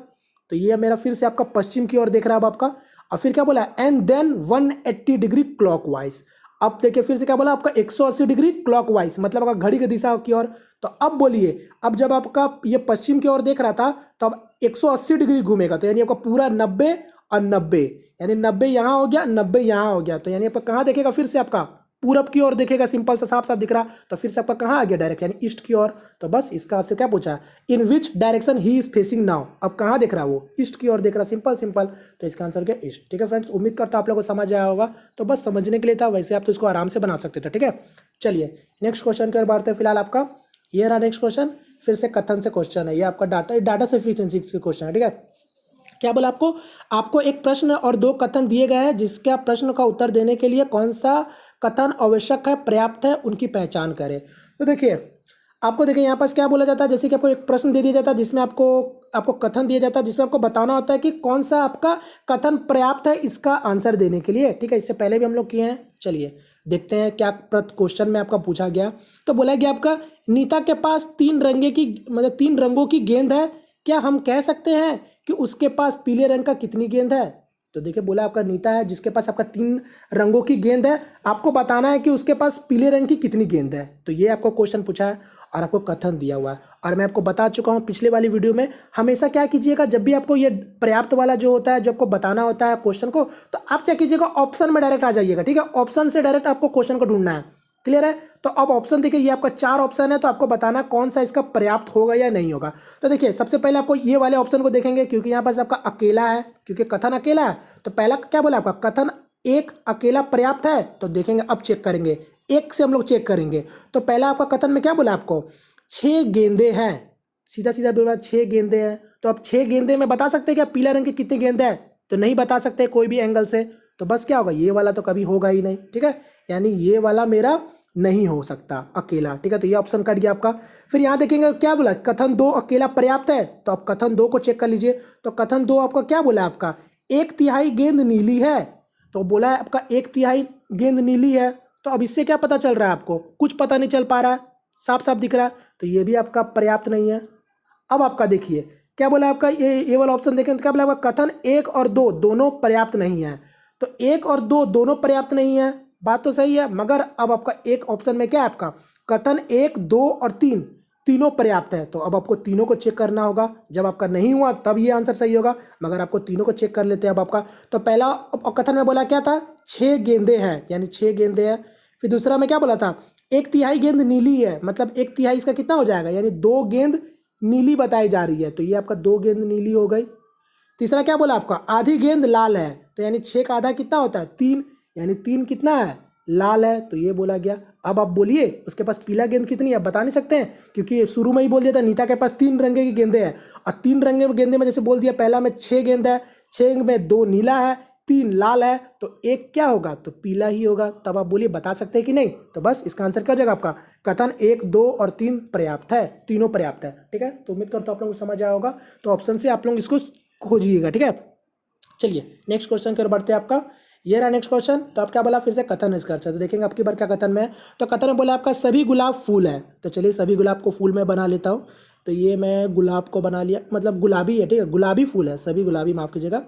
तो ये मेरा फिर से आपका पश्चिम की ओर देख रहा है अब आपका। और फिर क्या बोला, एंड देन 180 डिग्री क्लॉकवाइज। अब देखिए फिर से क्या बोला आपका 180 डिग्री क्लॉकवाइज, मतलब आपका घड़ी की दिशा की ओर। तो अब बोलिए, अब जब आपका ये पश्चिम की ओर देख रहा था तो अब 180 डिग्री घूमेगा, तो यानी आपका पूरा 90 और 90, यानी 90 यहाँ हो गया, 90 यहाँ हो गया, तो यानी आपका कहाँ देखेगा, फिर से आपका पूरब की ओर देखेगा, सिंपल सा साफ साफ दिख रहा। तो फिर से आपका कहाँ आ गया डायरेक्ट, यानी ईस्ट की ओर। तो बस इसका आपसे क्या पूछा, in which direction he is facing now, अब कहाँ देख रहा है वो, ईस्ट की ओर देख रहा, सिंपल सिंपल। तो इसका आंसर क्या, ईस्ट। ठीक है फ्रेंड्स, उम्मीद करता हूँ आप लोगों को समझ आया होगा, तो बस समझने के लिए था, वैसे आप तो इसको आराम से बना सकते थे। ठीक है, चलिए नेक्स्ट क्वेश्चन की ओर बढ़ते हैं फिलहाल आपका। ये रहा नेक्स्ट क्वेश्चन, फिर से कथन से क्वेश्चन है, ये आपका डाटा सफिशिएंसी से क्वेश्चन है। ठीक है, क्या बोला आपको एक प्रश्न और 2 कथन दिए गए हैं, जिसका प्रश्न का उत्तर देने के लिए कौन सा कथन आवश्यक है, पर्याप्त है, उनकी पहचान करें। तो देखिए आपको देखिए यहाँ पास क्या बोला जाता है, जैसे कि आपको एक प्रश्न दे दिया जाता है जिसमें आपको कथन दिया जाता है, जिसमें आपको बताना होता है कि कौन सा आपका कथन पर्याप्त है इसका आंसर देने के लिए। ठीक है, इससे पहले भी हम लोग किए हैं। चलिए देखते हैं क्या क्वेश्चन में आपका पूछा गया। तो बोला गया आपका, नीता के पास 3 रंगों की गेंद है, क्या हम कह सकते हैं कि उसके पास पीले रंग का कितनी गेंद है। तो देखिए बोला आपका नीता है जिसके पास आपका 3 रंगों की गेंद है, आपको बताना है कि उसके पास पीले रंग की कितनी गेंद है। तो ये आपको क्वेश्चन पूछा है और आपको कथन दिया हुआ है, और मैं आपको बता चुका हूँ पिछले वाली वीडियो में, हमेशा क्या कीजिएगा, जब भी आपको ये पर्याप्त वाला जो होता है, जो आपको बताना होता है क्वेश्चन को, तो आप क्या कीजिएगा, ऑप्शन में डायरेक्ट आ जाइएगा। ठीक है, ऑप्शन से डायरेक्ट आपको क्वेश्चन को ढूंढना है, क्लियर है। तो अब ऑप्शन देखिए, ये आपका 4 ऑप्शन है, तो आपको बताना कौन सा इसका पर्याप्त होगा या नहीं होगा। तो देखिए सबसे पहले आपको ये वाले ऑप्शन को देखेंगे, क्योंकि यहाँ पास आपका अकेला है, क्योंकि कथन अकेला है। तो पहला क्या बोला आपका, कथन एक अकेला पर्याप्त है। तो देखेंगे, अब चेक करेंगे, एक से हम लोग चेक करेंगे। तो पहला आपका कथन में क्या बोला आपको, 6 गेंदे हैं, सीधा सीधा बोला 6 गेंदे हैं। तो अब 6 गेंदे में बता सकते हैं क्या पीला रंग की कितनी गेंद है, तो नहीं बता सकते कोई भी एंगल से। तो बस क्या होगा, ये वाला तो कभी होगा ही नहीं। ठीक है, यानी ये वाला मेरा नहीं हो सकता अकेला, ठीक है। तो ये ऑप्शन कट गया आपका। फिर यहाँ देखेंगे क्या बोला, कथन 2 अकेला पर्याप्त है, तो आप कथन 2 को चेक कर लीजिए। तो कथन 2 आपका क्या बोला है, आपका 1/3 गेंद नीली है, तो बोला है आपका 1/3 गेंद नीली है। तो अब इससे क्या पता चल रहा है, आपको कुछ पता नहीं चल पा रहा है, साफ साफ दिख रहा है, तो ये भी आपका पर्याप्त नहीं है। अब आपका देखिए क्या बोला आपका, ये वाला ऑप्शन देखें तो क्या बोला आपका, कथन 1 और 2 दोनों पर्याप्त नहीं है। तो 1 और 2 दोनों पर्याप्त नहीं है, बात तो सही है, मगर अब आपका एक ऑप्शन में क्या है, आपका कथन 1, 2 और 3 तीनों पर्याप्त है। तो अब आपको तीनों को चेक करना होगा, जब आपका नहीं हुआ तब ये आंसर सही होगा, मगर आपको तीनों को चेक कर लेते हैं अब आपका। तो पहला कथन में बोला क्या था, 6 गेंदे हैं, यानी 6 गेंदे हैं। फिर दूसरा में क्या बोला था, 1/3 गेंद नीली है, मतलब 1/3 इसका कितना हो जाएगा, यानी 2 गेंद नीली बताई जा रही है, तो ये आपका 2 गेंद नीली हो गई। तीसरा क्या बोला आपका, आधी गेंद लाल है, तो यानी 6 का आधा कितना होता है, 3, यानी 3 कितना है, लाल है, तो ये बोला गया। अब आप बोलिए उसके पास पीला गेंद कितनी है, बता नहीं सकते हैं, क्योंकि शुरू में ही बोल दिया था नीता के पास 3 रंगे की गेंदे हैं, और 3 रंगे गेंदे में जैसे बोल दिया, पहला में 6 गेंद है, 6 में 2 नीला है, 3 लाल है, तो एक क्या होगा, तो पीला ही होगा। तब आप बोलिए बता सकते हैं कि नहीं, तो बस इसका आंसर क्या हो जाएगा आपका, कथन 1, 2 और 3 पर्याप्त है, तीनों पर्याप्त है, ठीक है। तो उम्मीद करता हूँ आप लोगों को समझ आया होगा, तो ऑप्शन से आप लोग इसको खोजिएगा, ठीक है। चलिए नेक्स्ट क्वेश्चन की ओर बढ़ते हैं आपका। ये रहा नेक्स्ट क्वेश्चन। तो आप क्या बोला, फिर से कथन निष्कर्ष है, तो देखेंगे आपकी बार क्या कथन में है। तो कथन में बोला आपका सभी गुलाब फूल है, तो चलिए सभी गुलाब को फूल में बना लेता हूँ। तो ये मैं गुलाब को बना लिया, मतलब गुलाबी है, ठीक है, गुलाबी फूल है, सभी गुलाबी, माफ़ कीजिएगा।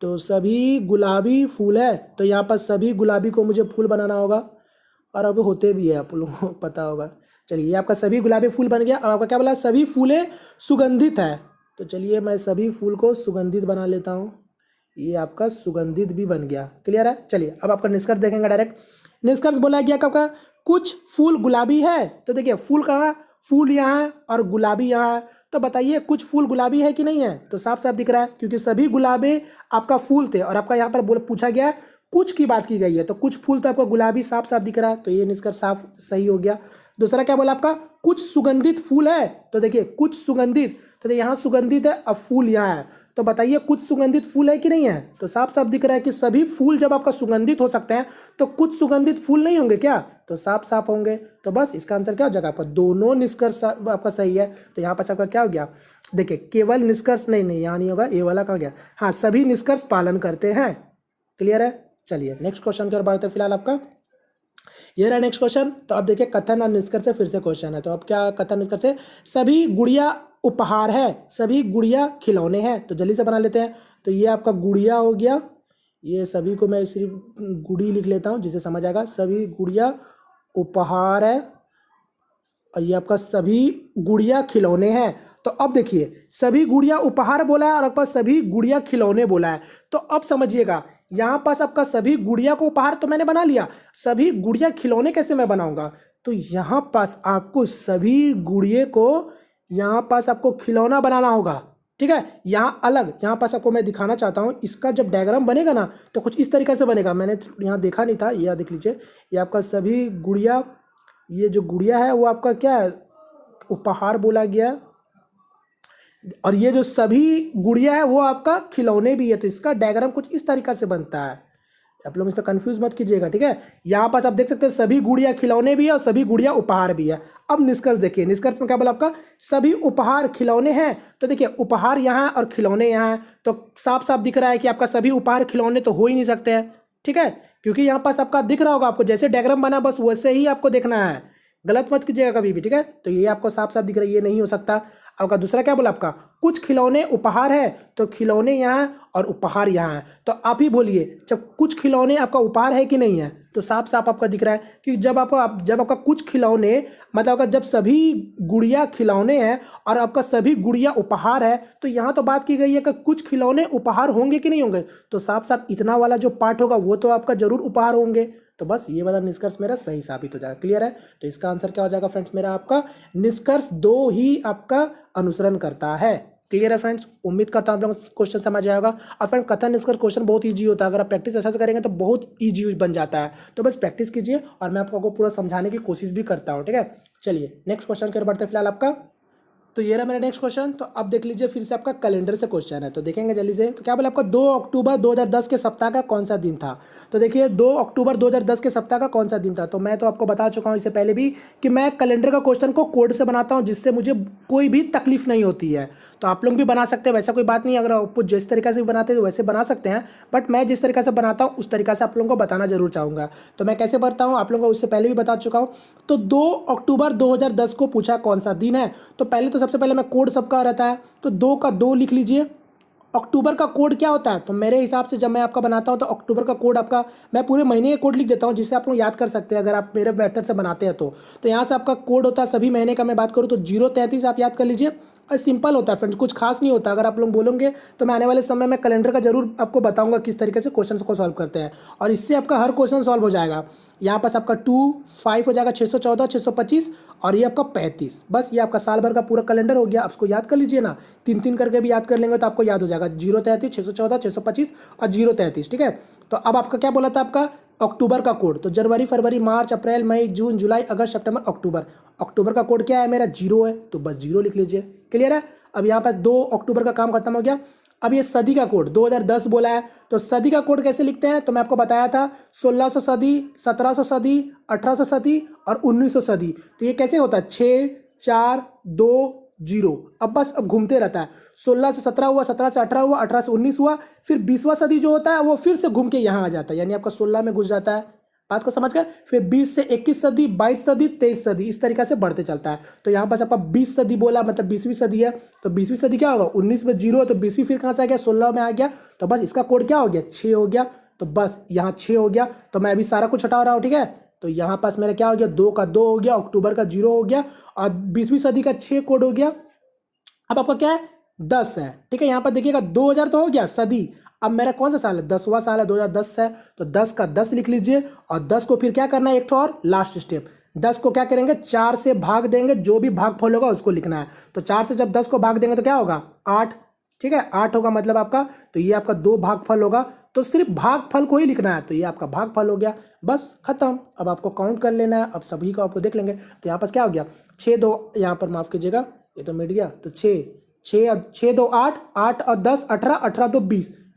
तो सभी गुलाबी फूल है, तो यहाँ पर सभी गुलाबी को मुझे फूल बनाना होगा, और अब होते भी है, आप लोगों को पता होगा। चलिए ये आपका सभी गुलाबी फूल बन गया। अब आपका क्या बोला, सभी फूलें सुगंधित है, तो चलिए मैं सभी फूल को सुगंधित बना लेता हूँ, ये आपका सुगंधित भी बन गया, क्लियर है। चलिए अब आपका निष्कर्ष देखेंगे डायरेक्ट। निष्कर्ष बोला गया आपका कुछ फूल गुलाबी है, तो देखिए फूल कहाँ, फूल यहाँ है और गुलाबी यहाँ है, तो बताइए कुछ फूल गुलाबी है कि नहीं है, तो साफ साफ दिख रहा है, क्योंकि सभी गुलाबी आपका फूल थे, और आपका यहाँ पर पूछा गया है कुछ की बात की गई है, तो कुछ फूल तो आपको गुलाबी साफ साफ दिख रहा है, तो ये निष्कर्ष साफ सही हो गया। दूसरा क्या बोला आपका, कुछ सुगंधित फूल है, तो देखिए कुछ सुगंधित, तो यहाँ सुगंधित है, अब फूल यहाँ है, तो बताइए कुछ सुगंधित फूल है कि नहीं है, तो साफ साफ दिख रहा है कि सभी फूल जब आपका सुगंधित हो सकते हैं तो कुछ सुगंधित फूल नहीं होंगे क्या, तो साफ साफ होंगे। तो बस इसका आंसर क्या हो जाएगा आपका, दोनों निष्कर्ष आपका सही है। तो यहाँ पर आपका क्या हो गया, देखिए केवल निष्कर्ष नहीं, यहाँ नहीं होगा, ये वाला कहाँ गया, हाँ सभी निष्कर्ष पालन करते हैं, क्लियर है। चलिए नेक्स्ट क्वेश्चन की ओर बढ़ते हैं। फिलहाल आपका ये रहा नेक्स्ट क्वेश्चन। तो अब देखिए कथन और निष्कर्ष से फिर से क्वेश्चन है। तो अब क्या कथन निष्कर्ष है, सभी गुड़िया उपहार है, सभी गुड़िया खिलौने हैं, तो जल्दी से बना लेते हैं। तो ये आपका गुड़िया हो गया, ये सभी को मैं सिर्फ गुड़ी लिख लेता हूँ जिसे समझ आएगा, सभी गुड़िया उपहार है, और ये आपका सभी गुड़िया खिलौने हैं। तो अब देखिए सभी गुड़िया उपहार बोला है और आपका सभी गुड़िया खिलौने बोला है, तो अब समझिएगा यहाँ पास आपका सभी गुड़िया को उपहार तो मैंने बना लिया, सभी गुड़िया खिलौने कैसे मैं बनाऊंगा, तो यहाँ पास आपको सभी गुड़िया को यहाँ पास आपको खिलौना बनाना होगा, ठीक है। यहाँ अलग, यहाँ पास आपको मैं दिखाना चाहता हूँ, इसका जब डायग्राम बनेगा ना तो कुछ इस तरीके से बनेगा, मैंने यहाँ देखा नहीं था, यह देख लीजिए, ये आपका सभी गुड़िया, ये जो गुड़िया है वो आपका क्या है, उपहार बोला गया, और ये जो सभी गुड़िया है वो आपका खिलौने भी है, तो इसका डायग्राम कुछ इस तरीका से बनता है, आप लोग इस पर कंफ्यूज मत कीजिएगा, ठीक है। यहाँ पास आप देख सकते हैं सभी गुड़िया खिलौने भी है और सभी गुड़िया उपहार भी है। अब निष्कर्ष देखिए, निष्कर्ष में क्या बोला आपका, सभी उपहार खिलौने हैं, तो देखिए उपहार यहाँ और खिलौने यहाँ है, तो साफ साफ दिख रहा है कि आपका सभी उपहार खिलौने तो हो ही नहीं सकते हैं, ठीक है, क्योंकि यहाँ पास आपका दिख रहा होगा, आपको जैसे डायग्राम बना बस वैसे ही आपको देखना है, गलत मत कीजिएगा कभी भी, ठीक है। तो ये आपको साफ साफ दिख रहा है, ये नहीं हो सकता। आपका दूसरा क्या बोला आपका, कुछ खिलौने उपहार है, तो खिलौने यहाँ और उपहार यहाँ है, तो आप ही बोलिए जब कुछ खिलौने आपका उपहार है कि नहीं है, तो साफ साफ आपका दिख रहा है कि जब आपका कुछ खिलौने मतलब आपका जब सभी गुड़िया खिलौने हैं और आपका सभी गुड़िया उपहार है, तो यहाँ तो बात की गई है कि कुछ खिलौने उपहार होंगे कि नहीं होंगे, तो साफ साफ इतना वाला जो पार्ट होगा वो तो आपका जरूर उपहार होंगे, तो बस ये वाला निष्कर्ष मेरा सही साबित हो जाएगा, क्लियर है। तो इसका आंसर क्या हो जाएगा फ्रेंड्स, मेरा आपका निष्कर्ष 2 ही आपका अनुसरण करता है, क्लियर है फ्रेंड्स। उम्मीद करता हूँ आप लोगों को क्वेश्चन समझ आएगा। और फ्रेंड कथन निष्कर्ष क्वेश्चन बहुत ईजी होता है, अगर आप प्रैक्टिस अच्छा से करेंगे तो बहुत ईजी बन जाता है, तो बस प्रैक्टिस कीजिए और मैं आपको पूरा समझाने की कोशिश भी करता हूँ, ठीक है। चलिए नेक्स्ट क्वेश्चन की ओर बढ़ते हैं। फिलहाल आपका तो ये रहा मेरा नेक्स्ट क्वेश्चन। तो अब देख लीजिए फिर से आपका कैलेंडर से क्वेश्चन है, तो देखेंगे जल्दी से। तो क्या बोला आपका 2 अक्टूबर 2010 के सप्ताह का कौन सा दिन था। तो देखिए 2 अक्टूबर 2010 के सप्ताह का कौन सा दिन था। तो मैं तो आपको बता चुका हूँ इससे पहले भी कि मैं कैलेंडर का क्वेश्चन को कोड से बनाता हूँ, जिससे मुझे कोई भी तकलीफ नहीं होती है। तो आप लोग भी बना सकते हैं, वैसा कोई बात नहीं, अगर आप जिस तरीके से भी बनाते हैं वैसे बना सकते हैं, बट मैं जिस तरीके से बनाता हूँ उस तरीके से आप लोगों को बताना जरूर चाहूँगा। तो मैं कैसे बनता हूँ आप लोगों को उससे पहले भी बता चुका हूँ। तो 2 अक्टूबर 2010 को पूछा कौन सा दिन है, तो पहले तो सबसे पहले मैं कोड सबका रहता है, तो 2 का 2 लिख लीजिए। अक्टूबर का कोड क्या होता है, तो मेरे हिसाब से जब मैं आपका बनाता हूँ तो अक्टूबर का कोड आपका, मैं पूरे महीने का कोड लिख देता हूँ जिससे आप लोग याद कर सकते हैं अगर आप मेरे मेथड से बनाते हैं तो यहाँ से आपका कोड होता है सभी महीने का। मैं बात करूँ तो 033 आप याद कर लीजिए, और सिंपल होता है फ्रेंड्स, कुछ खास नहीं होता। अगर आप लोग बोलोगे तो मैं आने वाले समय में कैलेंडर का जरूर आपको बताऊंगा किस तरीके से क्वेश्चन को सॉल्व करते हैं, और इससे आपका हर क्वेश्चन सॉल्व हो जाएगा। यहाँ पास आपका 2 5 हो जाएगा, 614 625 और ये आपका 35। बस ये आपका साल भर का पूरा कैलेंडर हो गया। आपको याद कर लीजिए ना, 3 करके भी याद कर लेंगे तो आपको याद हो जाएगा। 033 614 625 और 033, ठीक है। तो अब आपका क्या बोला था आपका अक्टूबर का कोड, तो जनवरी फरवरी मार्च अप्रैल मई जून जुलाई अगस्त सितंबर अक्टूबर। अक्टूबर का कोड क्या है मेरा 0 है, तो बस 0 लिख लीजिए। क्लियर है। अब यहाँ पर 2 अक्टूबर का काम खत्म हो गया। अब ये सदी का कोड 2010 बोला है, तो सदी का कोड कैसे लिखते हैं, तो मैं आपको बताया था 1600 सदी, 1700 सदी, 1800 सदी और 1900 सदी। तो ये कैसे होता है 6 4 2 0। अब बस अब घूमते रहता है, 16 से 17 हुआ, 17 से 18 हुआ, 18 से 19 हुआ, फिर 20वां सदी जो होता है वो फिर से घूम के यहाँ आ जाता है, यानी आपका 16 में घुस जाता है। बात को समझ गए। फिर 20 से 21 सदी, 22 सदी, 23 सदी, इस तरीके से बढ़ते चलता है। तो यहाँ पास आपका 20 सदी बोला, मतलब 20वीं सदी है, तो 20वीं सदी क्या होगा 19 में 0 है, तो 20वीं फिर कहाँ से आ गया 16 में आ गया, तो बस इसका कोड क्या हो गया 6 हो गया। तो बस यहाँ 6 हो गया, तो मैं अभी सारा कुछ हटा रहा हूँ, ठीक है। तो यहाँ पास मेरा क्या हो गया 2 का 2 हो गया, अक्टूबर का 0 हो गया और 20वीं सदी का 6 कोड हो गया। अब आपका क्या है 10 है, ठीक है। यहाँ पर देखिएगा 2000 तो हो गया सदी, अब मेरा कौन सा साल है 10वां साल है 2010 है, तो 10 का 10 लिख लीजिए। और 10 को फिर क्या करना है एक तो और लास्ट स्टेप, 10 को क्या करेंगे 4 से भाग देंगे, जो भी भागफल होगा उसको लिखना है। तो 4 से जब 10 को भाग देंगे तो क्या होगा 8, ठीक है 8 होगा मतलब आपका, तो ये आपका 2 भागफल होगा, तो सिर्फ भागफल को ही लिखना है, तो ये आपका भागफल हो गया, बस खत्म। अब आपको काउंट कर लेना है, अब सभी को आपको देख लेंगे। तो यहाँ पर क्या हो गया 6 2, यहाँ पर माफ कीजिएगा ये तो मिट गया, तो 6 6 2 8 8 और 10 18 18 2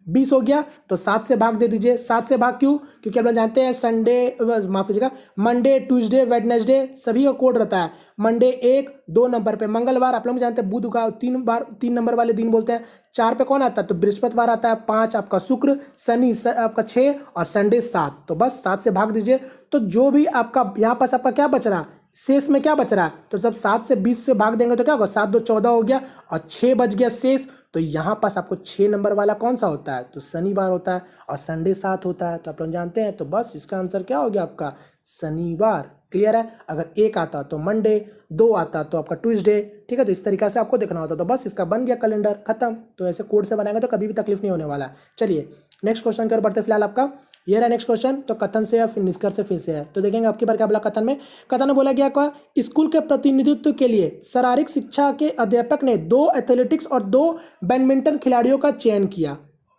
20 हो गया। तो 7 से भाग दे दीजिए। 7 से भाग क्यों, क्योंकि आप लोग जानते हैं संडे, माफ कीजिएगा मंडे ट्यूसडे वेडनेसडे सभी का कोड रहता है। मंडे 1 2 नंबर पे, मंगलवार आप लोग जानते हैं बुध का 3 नंबर वाले दिन बोलते हैं। 4 पे कौन आता है तो बृहस्पतिवार आता है, 5 आपका शुक्र, शनि आपका 6 और संडे 7। तो बस 7 से भाग दीजिए। तो जो भी आपका यहाँ पास आपका क्या बच रहा शेष में क्या बच रहा है, तो जब 7 से 20 से भाग देंगे तो क्या होगा 7 2 14 हो गया और 6 बच गया शेष। तो यहाँ पास आपको 6 नंबर वाला कौन सा होता है, तो शनिवार होता है और संडे 7 होता है, तो आप लोग जानते हैं। तो बस इसका आंसर क्या हो गया आपका शनिवार। क्लियर है। अगर 1 आता तो मंडे, 2 आता तो आपका ट्यूसडे, ठीक है। तो इस तरीके से आपको देखना होता, तो बस इसका बन गया कैलेंडर खत्म। तो ऐसे कोड से बनाएंगे तो कभी भी तकलीफ नहीं होने वाला। चलिए नेक्स्ट क्वेश्चन की ओर बढ़ते। फिलहाल आपका ये रहा नेक्स्ट क्वेश्चन, तो कथन से या फिर निष्कर्ष से फिर से है। तो देखेंगे आपकी बार क्या बोला कथन में। कथन में बोला गया क्या, स्कूल के प्रतिनिधित्व के लिए शारीरिक शिक्षा के अध्यापक ने 2 एथलेटिक्स और 2 बैडमिंटन खिलाड़ियों का चयन किया,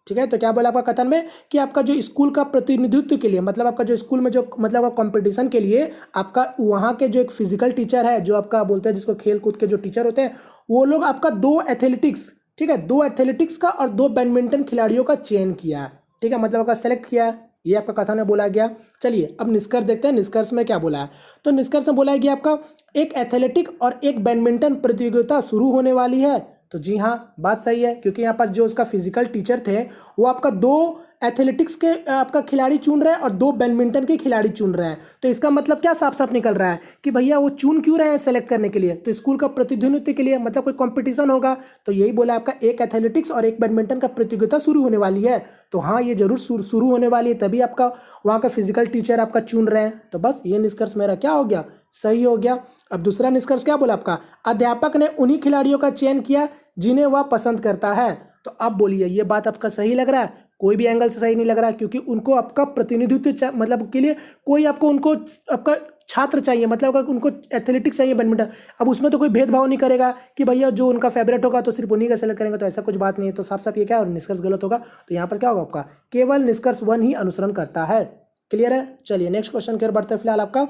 ठीक है। तो क्या बोला आपका कथन में कि आपका जो स्कूल का प्रतिनिधित्व के लिए, मतलब आपका जो स्कूल में जो मतलब कंपटीशन के लिए आपका वहाँ के जो एक फिजिकल टीचर है, जो आपका बोलते हैं जिसको खेल कूद के जो टीचर होते हैं, वो लोग आपका 2 एथलेटिक्स, ठीक है 2 एथलेटिक्स का और 2 बैडमिंटन खिलाड़ियों का चयन किया, ठीक है। मतलब आपका सेलेक्ट किया, ये आपका कथन में बोला गया। चलिए अब निष्कर्ष देखते हैं, निष्कर्ष में क्या बोला है। तो निष्कर्ष में बोला गया आपका एक एथलेटिक और एक बैडमिंटन प्रतियोगिता शुरू होने वाली है। तो जी हाँ बात सही है, क्योंकि यहाँ पास जो उसका फिजिकल टीचर थे वो आपका 2 एथलेटिक्स के आपका खिलाड़ी चुन रहे हैं और 2 बैडमिंटन के खिलाड़ी चुन रहे हैं। तो इसका मतलब क्या साफ साफ निकल रहा है कि भैया वो चुन क्यों रहे हैं सेलेक्ट करने के लिए, तो स्कूल का प्रतिनिधित्व के लिए, मतलब कोई कंपटीशन होगा। तो यही बोला आपका एक एथलेटिक्स और एक बैडमिंटन का प्रतियोगिता शुरू होने वाली है। तो हाँ ये जरूर शुरू होने वाली है, तभी आपका वहाँ का फिजिकल टीचर आपका चुन रहे हैं। तो बस ये निष्कर्ष मेरा क्या हो गया सही हो गया। अब दूसरा निष्कर्ष क्या बोला आपका, अध्यापक ने उन्हीं खिलाड़ियों का चयन किया जिन्हें वह पसंद करता है। तो अब बोलिए ये बात आपका सही लग रहा है, कोई भी एंगल से सही नहीं लग रहा, क्योंकि उनको आपका प्रतिनिधित्व मतलब के लिए कोई आपको उनको आपका छात्र चाहिए, मतलब अगर उनको एथलेटिक्स चाहिए बैडमिंटन, अब उसमें तो कोई भेदभाव नहीं करेगा कि भैया जो उनका फेवरेट होगा तो सिर्फ उन्हीं का सेलेक्ट करेंगे, तो ऐसा कुछ बात नहीं है। तो साफ साफ ये क्या और निष्कर्ष गलत होगा। तो यहाँ पर क्या होगा आपका केवल निष्कर्ष 1 ही अनुसरण करता है। क्लियर है। चलिए नेक्स्ट क्वेश्चन की ओर बढ़ते हैं। फिलहाल आपका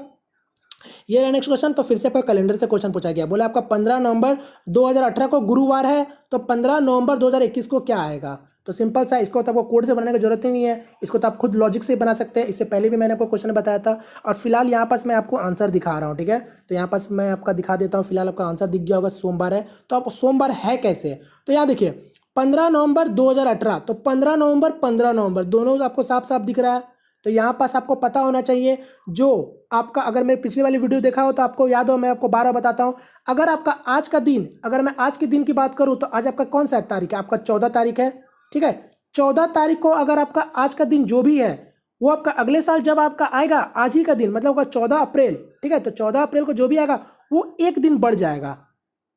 ये रहा नेक्स्ट क्वेश्चन। तो फिर से आपका कैलेंडर से क्वेश्चन पूछा गया, बोला आपका 15 नवंबर 2018 को गुरुवार है, तो 15 नवंबर 2021 को क्या आएगा। तो सिंपल सा, इसको तो आपको कोड से बनाने की जरूरत ही नहीं है, इसको तो आप खुद लॉजिक से बना सकते हैं। इससे पहले भी मैंने आपको क्वेश्चन बताया था। और फिलहाल यहाँ पास मैं आपको आंसर दिखा रहा हूँ, ठीक है। तो यहाँ पास मैं आपका दिखा देता हूँ। फिलहाल आपका आंसर दिख गया होगा, सोमवार है। तो आप सोमवार है कैसे, तो यहाँ देखिए 15 नवंबर 2018, तो 15 नवंबर दोनों आपको साफ साफ दिख रहा है। तो यहाँ पास आपको पता होना चाहिए, जो आपका, अगर मेरे पिछली वाली वीडियो देखा हो तो आपको याद हो, मैं आपको 12 बताता हूँ। अगर आपका आज का दिन, अगर मैं आज के दिन की बात करूँ तो आज आपका कौन सा तारीख है, आपका 14 तारीख है, ठीक है। 14 तारीख को अगर आपका आज का दिन जो भी है वो आपका अगले साल जब आपका आएगा आज ही का दिन, मतलब आपका 14 अप्रैल, ठीक है। तो 14 अप्रैल को जो भी आएगा वो एक दिन बढ़ जाएगा,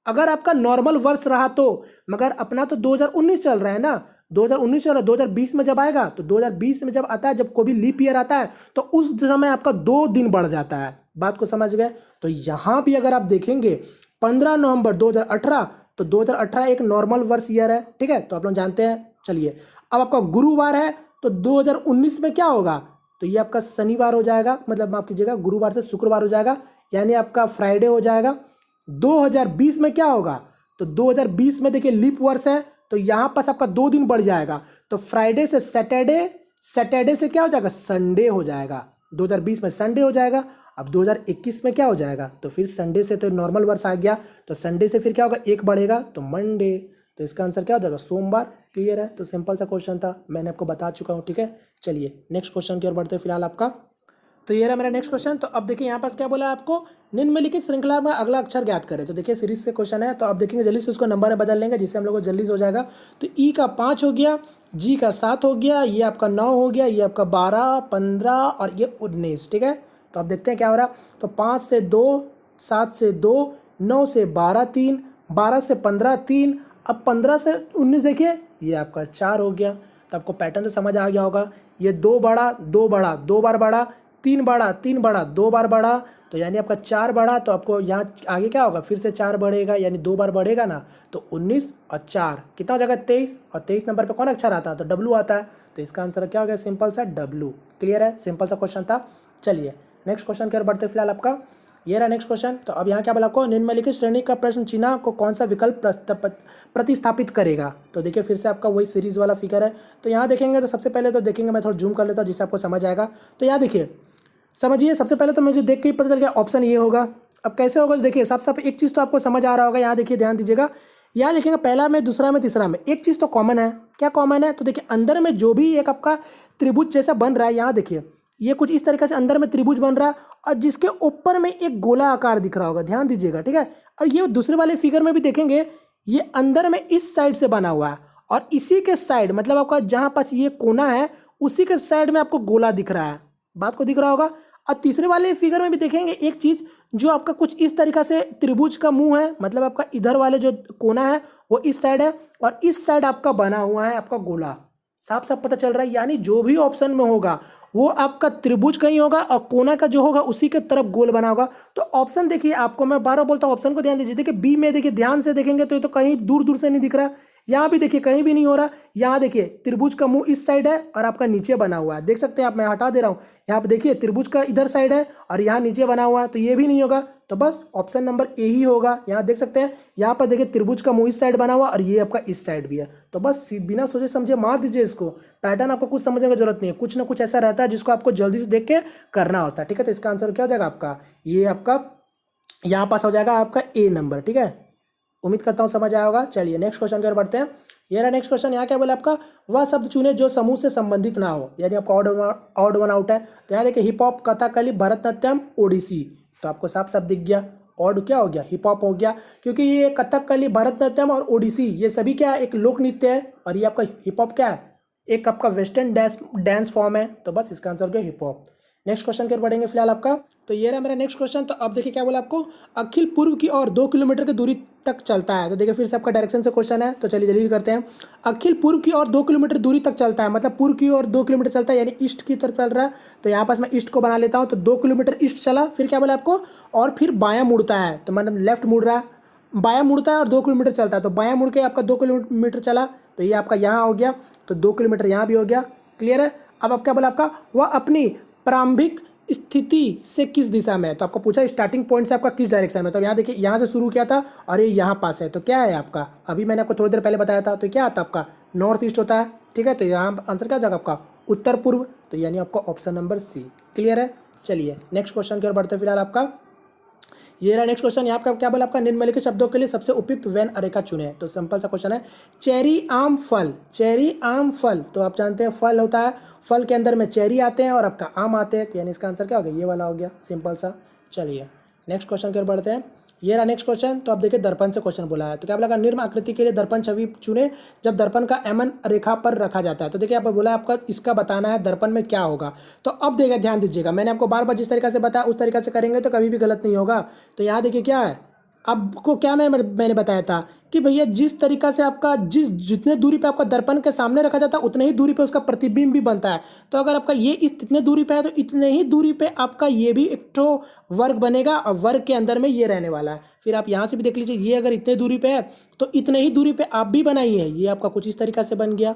अगर आपका नॉर्मल वर्ष रहा तो। मगर अपना तो 2019 चल रहा है ना, 2019 चल रहा है। 2020 में जब आएगा, तो 2020 में जब आता है, जब कोई भी लीप ईयर आता है, तो उस समय आपका 2 दिन बढ़ जाता है। बात को समझ गए। तो यहाँ भी अगर आप देखेंगे 15 नवंबर 2018, तो 2018 एक नॉर्मल वर्ष ईयर है, ठीक है। तो आप लोग जानते हैं। चलिए, अब आपका गुरुवार है, तो 2019 में क्या होगा, तो ये आपका शनिवार हो जाएगा, मतलब माफ कीजिएगा, गुरुवार से शुक्रवार हो जाएगा, यानी आपका फ्राइडे हो जाएगा। 2020 में क्या होगा, तो 2020 में देखिए लीप वर्ष है, तो यहां पास आपका 2 दिन बढ़ जाएगा, तो फ्राइडे से सैटरडे, सैटरडे से क्या हो जाएगा, संडे हो जाएगा। 2020 में संडे हो जाएगा। अब 2021 में क्या हो जाएगा, तो फिर संडे से तो नॉर्मल वर्ष आ गया, तो संडे से फिर क्या होगा, एक बढ़ेगा, तो मंडे। तो इसका आंसर क्या हो जाएगा, सोमवार। क्लियर है। तो सिंपल सा क्वेश्चन था, मैंने आपको बता चुका हूँ, ठीक है। चलिए नेक्स्ट क्वेश्चन की ओर बढ़ते हैं फिलहाल आपका। तो ये रहा मेरा नेक्स्ट क्वेश्चन। तो अब देखिए यहाँ पास क्या बोला है आपको, निम्नलिखित श्रृंखला में अगला अक्षर ज्ञात करें। तो देखिए सीरीज से क्वेश्चन है, तो आप देखेंगे जल्दी से उसको नंबर में बदल लेंगे, जिससे हम लोग को जल्दी से हो जाएगा। तो ई का 5 हो गया, जी का 7 हो गया, ये आपका 9 हो गया, ये आपका 12, 15 और ये 19, ठीक है। तो आप देखते हैं क्या हो रहा। तो 5 से 2, 7 से 2, 9 से 12 3, 12 से 15 3, अब 15 से 19 देखिए ये आपका 4 हो गया। तो आपको पैटर्न तो समझ आ गया होगा। ये 2 बढ़ा, 2 बढ़ा, 2 बार बढ़ा, 3 बढ़ा, 3 बढ़ा, 2 बार बढ़ा, तो यानी आपका 4 बढ़ा। तो आपको यहाँ आगे क्या होगा, फिर से 4 बढ़ेगा, यानी 2 बार बढ़ेगा ना। तो 19 और 4 कितना हो जाएगा, 23। और 23 नंबर पे कौन अक्षर आता है, तो डब्लू आता है। तो इसका आंसर क्या हो गया, सिंपल सा डब्लू। क्लियर है, सिंपल सा क्वेश्चन था। चलिए नेक्स्ट क्वेश्चन की ओर बढ़ते फिलहाल आपका। ये रहा नेक्स्ट क्वेश्चन। तो अब यहाँ क्या बोला आपको, निम्नलिखित श्रेणी का प्रश्न चिन्ह को कौन सा विकल्प प्रतिस्थापित करेगा। तो देखिए फिर से आपका वही सीरीज वाला फिगर है। तो यहाँ देखेंगे, तो सबसे पहले तो देखेंगे, मैं थोड़ा जूम कर लेता हूँ जिससे आपको समझ आएगा। तो यहाँ देखिए, समझिए, सबसे पहले तो मुझे देख के ही पता चल गया ऑप्शन ये होगा। अब कैसे होगा, देखिए साफ साफ एक चीज़ तो आपको समझ आ रहा होगा। यहाँ देखिए, ध्यान दीजिएगा, यहाँ देखेंगे पहला में, दूसरा में, तीसरा में एक चीज़ तो कॉमन है। क्या कॉमन है, तो देखिए अंदर में जो भी एक आपका त्रिभुज जैसा बन रहा है, यहाँ देखिए ये कुछ इस तरीके से अंदर में त्रिभुज बन रहा है, और जिसके ऊपर में एक गोला आकार दिख रहा होगा, ध्यान दीजिएगा, ठीक है। और ये दूसरे वाले फिगर में भी देखेंगे, ये अंदर में इस साइड से बना हुआ है, और इसी के साइड, मतलब आपका जहाँ पास ये कोना है उसी के साइड में आपको गोला दिख रहा है। बात को दिख रहा होगा। और तीसरे वाले फिगर में भी देखेंगे एक चीज़, जो आपका कुछ इस तरीका से त्रिभुज का मुंह है, मतलब आपका इधर वाले जो कोना है वो इस साइड है, और इस साइड आपका बना हुआ है आपका गोला। साफ साफ पता चल रहा है, यानी जो भी ऑप्शन में होगा वो आपका त्रिभुज कहीं होगा, और कोना का जो होगा उसी के तरफ गोल बना होगा। तो ऑप्शन देखिए, आपको मैं बार बार बोलता हूँ, ऑप्शन को ध्यान दीजिए। देखिए बी में देखिए, ध्यान से देखेंगे तो ये तो कहीं दूर दूर से नहीं दिख रहा। यहाँ भी देखिए कहीं भी नहीं हो रहा। यहाँ देखिए त्रिभुज का मुंह इस साइड है और आपका नीचे बना हुआ है, देख सकते हैं आप, मैं हटा दे रहा हूँ। यहाँ पे देखिए त्रिभुज का इधर साइड है और यहाँ नीचे बना हुआ है, तो ये भी नहीं होगा। तो बस ऑप्शन नंबर ए ही होगा। यहाँ देख सकते हैं, यहाँ पर देखिए त्रिभुज का मुंह इस साइड बना हुआ और ये आपका इस साइड भी है। तो बस बिना सोचे समझे मार दीजिए इसको। पैटर्न आपको कुछ समझने की जरूरत नहीं है, कुछ ना कुछ ऐसा रहता है जिसको आपको जल्दी से देख के करना होता है, ठीक है। तो इसका आंसर क्या हो जाएगा आपका, ये आपका यहाँ पास हो जाएगा आपका ए नंबर, ठीक है। उम्मीद करता हूँ समझ आया होगा। चलिए नेक्स्ट क्वेश्चन की ओर बढ़ते हैं। ये रहा नेक्स्ट क्वेश्चन। यहाँ क्या बोला आपका, वह शब्द चुने जो समूह से संबंधित ना हो, यानी आपका ऑड वन आउट है। तो यहाँ देखिए हिप हॉप, कथकली, भरतनाट्यम, ओडिसी। तो आपको साफ साफ दिख गया, ऑड क्या हो गया, हिप हॉप हो गया, क्योंकि ये कथकली, भरतनाट्यम और ओडिसी ये सभी क्या है, एक लोक नृत्य है, और ये आपका हिप हॉप क्या है, एक आपका वेस्टर्न डांस फॉर्म है। तो बस इसका आंसर क्या, हिप हॉप। नेक्स्ट क्वेश्चन की ओर बढ़ेंगे फिलहाल आपका। तो ये रहा मेरा नेक्स्ट क्वेश्चन। तो अब देखिए क्या बोला आपको, अखिल पूर्व की ओर 2 किलोमीटर की दूरी तक चलता है। तो देखिए फिर से आपका डायरेक्शन से क्वेश्चन है, तो चलिए जल्दी करते हैं। अखिल पूर्व की ओर 2 किलोमीटर दूरी तक चलता है, मतलब पूर्व की ओर 2 किलोमीटर चलता है, यानी ईस्ट की तरफ चल रहा है। तो यहाँ पास मैं ईस्ट को बना लेता हूँ। तो 2 किलोमीटर ईस्ट चला, फिर क्या बोला आपको, और फिर बायां मुड़ता है, तो मतलब लेफ्ट मुड़ रहा है, बायां मुड़ता है और 2 किलोमीटर चलता है। तो बायां मुड़ के आपका 2 किलोमीटर चला, तो ये आपका यहाँ हो गया, तो 2 किलोमीटर यहाँ भी हो गया। क्लियर है। अब क्या बोला आपका, वह अपनी प्रारंभिक स्थिति से किस दिशा में है, तो आपको पूछा स्टार्टिंग पॉइंट से आपका किस डायरेक्शन में, तो यहाँ देखिए यहाँ से शुरू किया था और ये यहाँ पास है, तो क्या है आपका, अभी मैंने आपको थोड़ी देर पहले बताया था, तो क्या आता है आपका नॉर्थ ईस्ट होता है, ठीक है। तो यहाँ आंसर क्या हो जाएगा आपका उत्तर पूर्व, तो यानी आपका ऑप्शन नंबर सी। क्लियर है। चलिए नेक्स्ट क्वेश्चन की ओर बढ़ते हैं। फिलहाल आपका ये रहा नेक्स्ट क्वेश्चन। यहाँ का क्या बोला आपका, निम्नलिखित शब्दों के लिए सबसे उपयुक्त व्यन रेखा चुने। तो सिंपल सा क्वेश्चन है, चेरी आम फल, चेरी आम फल, तो आप जानते हैं फल होता है, फल के अंदर में चेरी आते हैं और आपका आम आते हैं, तो यानी इसका आंसर क्या हो गया, ये वाला हो गया, सिंपल सा। चलिए नेक्स्ट क्वेश्चन की ओर बढ़ते हैं। ये रहा नेक्स्ट क्वेश्चन। तो आप देखिए दर्पण से क्वेश्चन बोला है, तो क्या बोला, निम्न आकृति के लिए दर्पण छवि चुने जब दर्पण का एमन रेखा पर रखा जाता है। तो देखिए आपको बोला आपका इसका बताना है दर्पण में क्या होगा। तो अब देखिए ध्यान दीजिएगा, मैंने आपको बार बार जिस तरीका से बताया उस तरीका से करेंगे तो कभी भी गलत नहीं होगा। तो यहाँ देखिए क्या है, आपको क्या मैंने बताया था कि भैया जिस तरीका से आपका जितने दूरी पे आपका दर्पण के सामने रखा जाता है उतने ही दूरी पे उसका प्रतिबिंब भी बनता है। तो अगर आपका ये इतने दूरी पे है तो इतने ही दूरी पे आपका ये भी एक ठो वर्ग बनेगा और वर्ग के अंदर में ये रहने वाला है। फिर आप यहाँ से भी देख लीजिए, ये अगर इतने दूरी पे है तो इतने ही दूरी पे आप भी बनाइए, ये आपका कुछ इस तरीका से बन गया।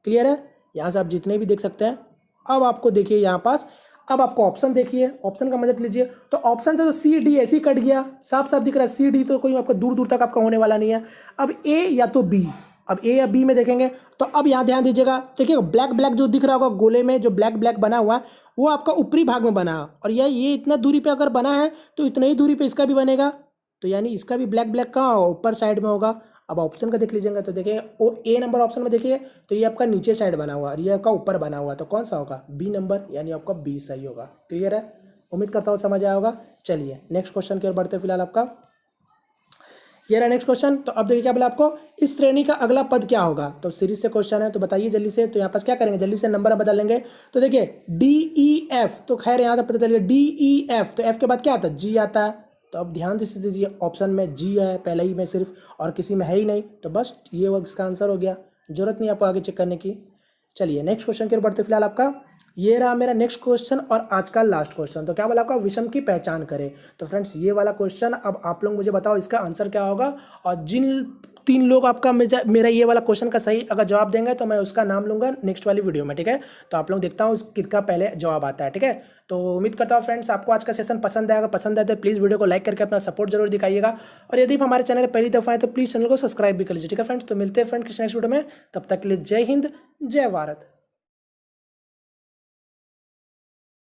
क्लियर है। यहाँ से आप जितने भी देख सकते हैं। अब आपको देखिए यहाँ पास, अब आपको ऑप्शन देखिए, ऑप्शन का मदद लीजिए। तो ऑप्शन से तो सी डी ऐसे ही कट गया, साफ साफ दिख रहा है सी डी, तो कोई आपका दूर दूर तक आपका होने वाला नहीं है। अब ए या तो बी, अब ए या बी में देखेंगे तो अब यहाँ ध्यान दीजिएगा, देखिए ब्लैक ब्लैक जो दिख रहा होगा गोले में, जो ब्लैक ब्लैक बना हुआ है वो आपका ऊपरी भाग में बना है, और ये इतना दूरी पे अगर बना है तो इतने ही दूरी पे इसका भी बनेगा, तो यानी इसका भी ब्लैक ब्लैक कहाँ होगा, ऊपर साइड में होगा। अब ऑप्शन का देख लीजिएगा तो देखिए ओ ए नंबर ऑप्शन में देखिए तो ये आपका नीचे साइड बना हुआ और ये आपका ऊपर बना हुआ, तो कौन सा होगा, बी नंबर, यानी आपका बी सही होगा। क्लियर है। उम्मीद करता हूँ समझ आया होगा। चलिए नेक्स्ट क्वेश्चन की ओर बढ़ते हैं। फिलहाल आपका ये रहा नेक्स्ट क्वेश्चन। तो अब देखिए क्या बोला आपको, इस श्रेणी का अगला पद क्या होगा। तो सीरीज से क्वेश्चन है, तो बताइए जल्दी से। तो यहाँ पास क्या करेंगे, जल्दी से नंबर बदल लेंगे। तो देखिए डी ई एफ, तो खैर यहाँ तक पता चलिए डी ई एफ, तो एफ के बाद क्या आता है, जी आता है। तो अब ध्यान से दीजिए, ऑप्शन में जी है पहले ही में सिर्फ, और किसी में है ही नहीं, तो बस ये वो इसका आंसर हो गया, जरूरत नहीं आपको आगे चेक करने की। चलिए नेक्स्ट क्वेश्चन की ओर बढ़ते। फिलहाल आपका ये रहा मेरा नेक्स्ट क्वेश्चन और आज का लास्ट क्वेश्चन। तो क्या बोला आपका, विषम की पहचान करें। तो फ्रेंड्स ये वाला क्वेश्चन, अब आप लोग मुझे बताओ इसका आंसर क्या होगा, और जिन 3 लोग आपका मेरा ये वाला क्वेश्चन का सही अगर जवाब देंगे तो मैं उसका नाम लूंगा नेक्स्ट वाली वीडियो में। ठीक है, तो आप लोग देखता हूँ किसका पहले जवाब आता है। ठीक है, तो उम्मीद करता हूँ फ्रेंड्स आपको आज का सेशन पसंद आएगा। पसंद आए तो प्लीज़ वीडियो को लाइक करके अपना सपोर्ट जरूर दिखाइएगा, और यदि हमारे चैनल पहली दफा है तो प्लीज़ चैनल को सब्सक्राइब भी कर लीजिए। ठीक है फ्रेंड्स, तो मिलते हैं फ्रेंड्स नेक्स्ट वीडियो में, तब तक के लिए जय हिंद जय भारत।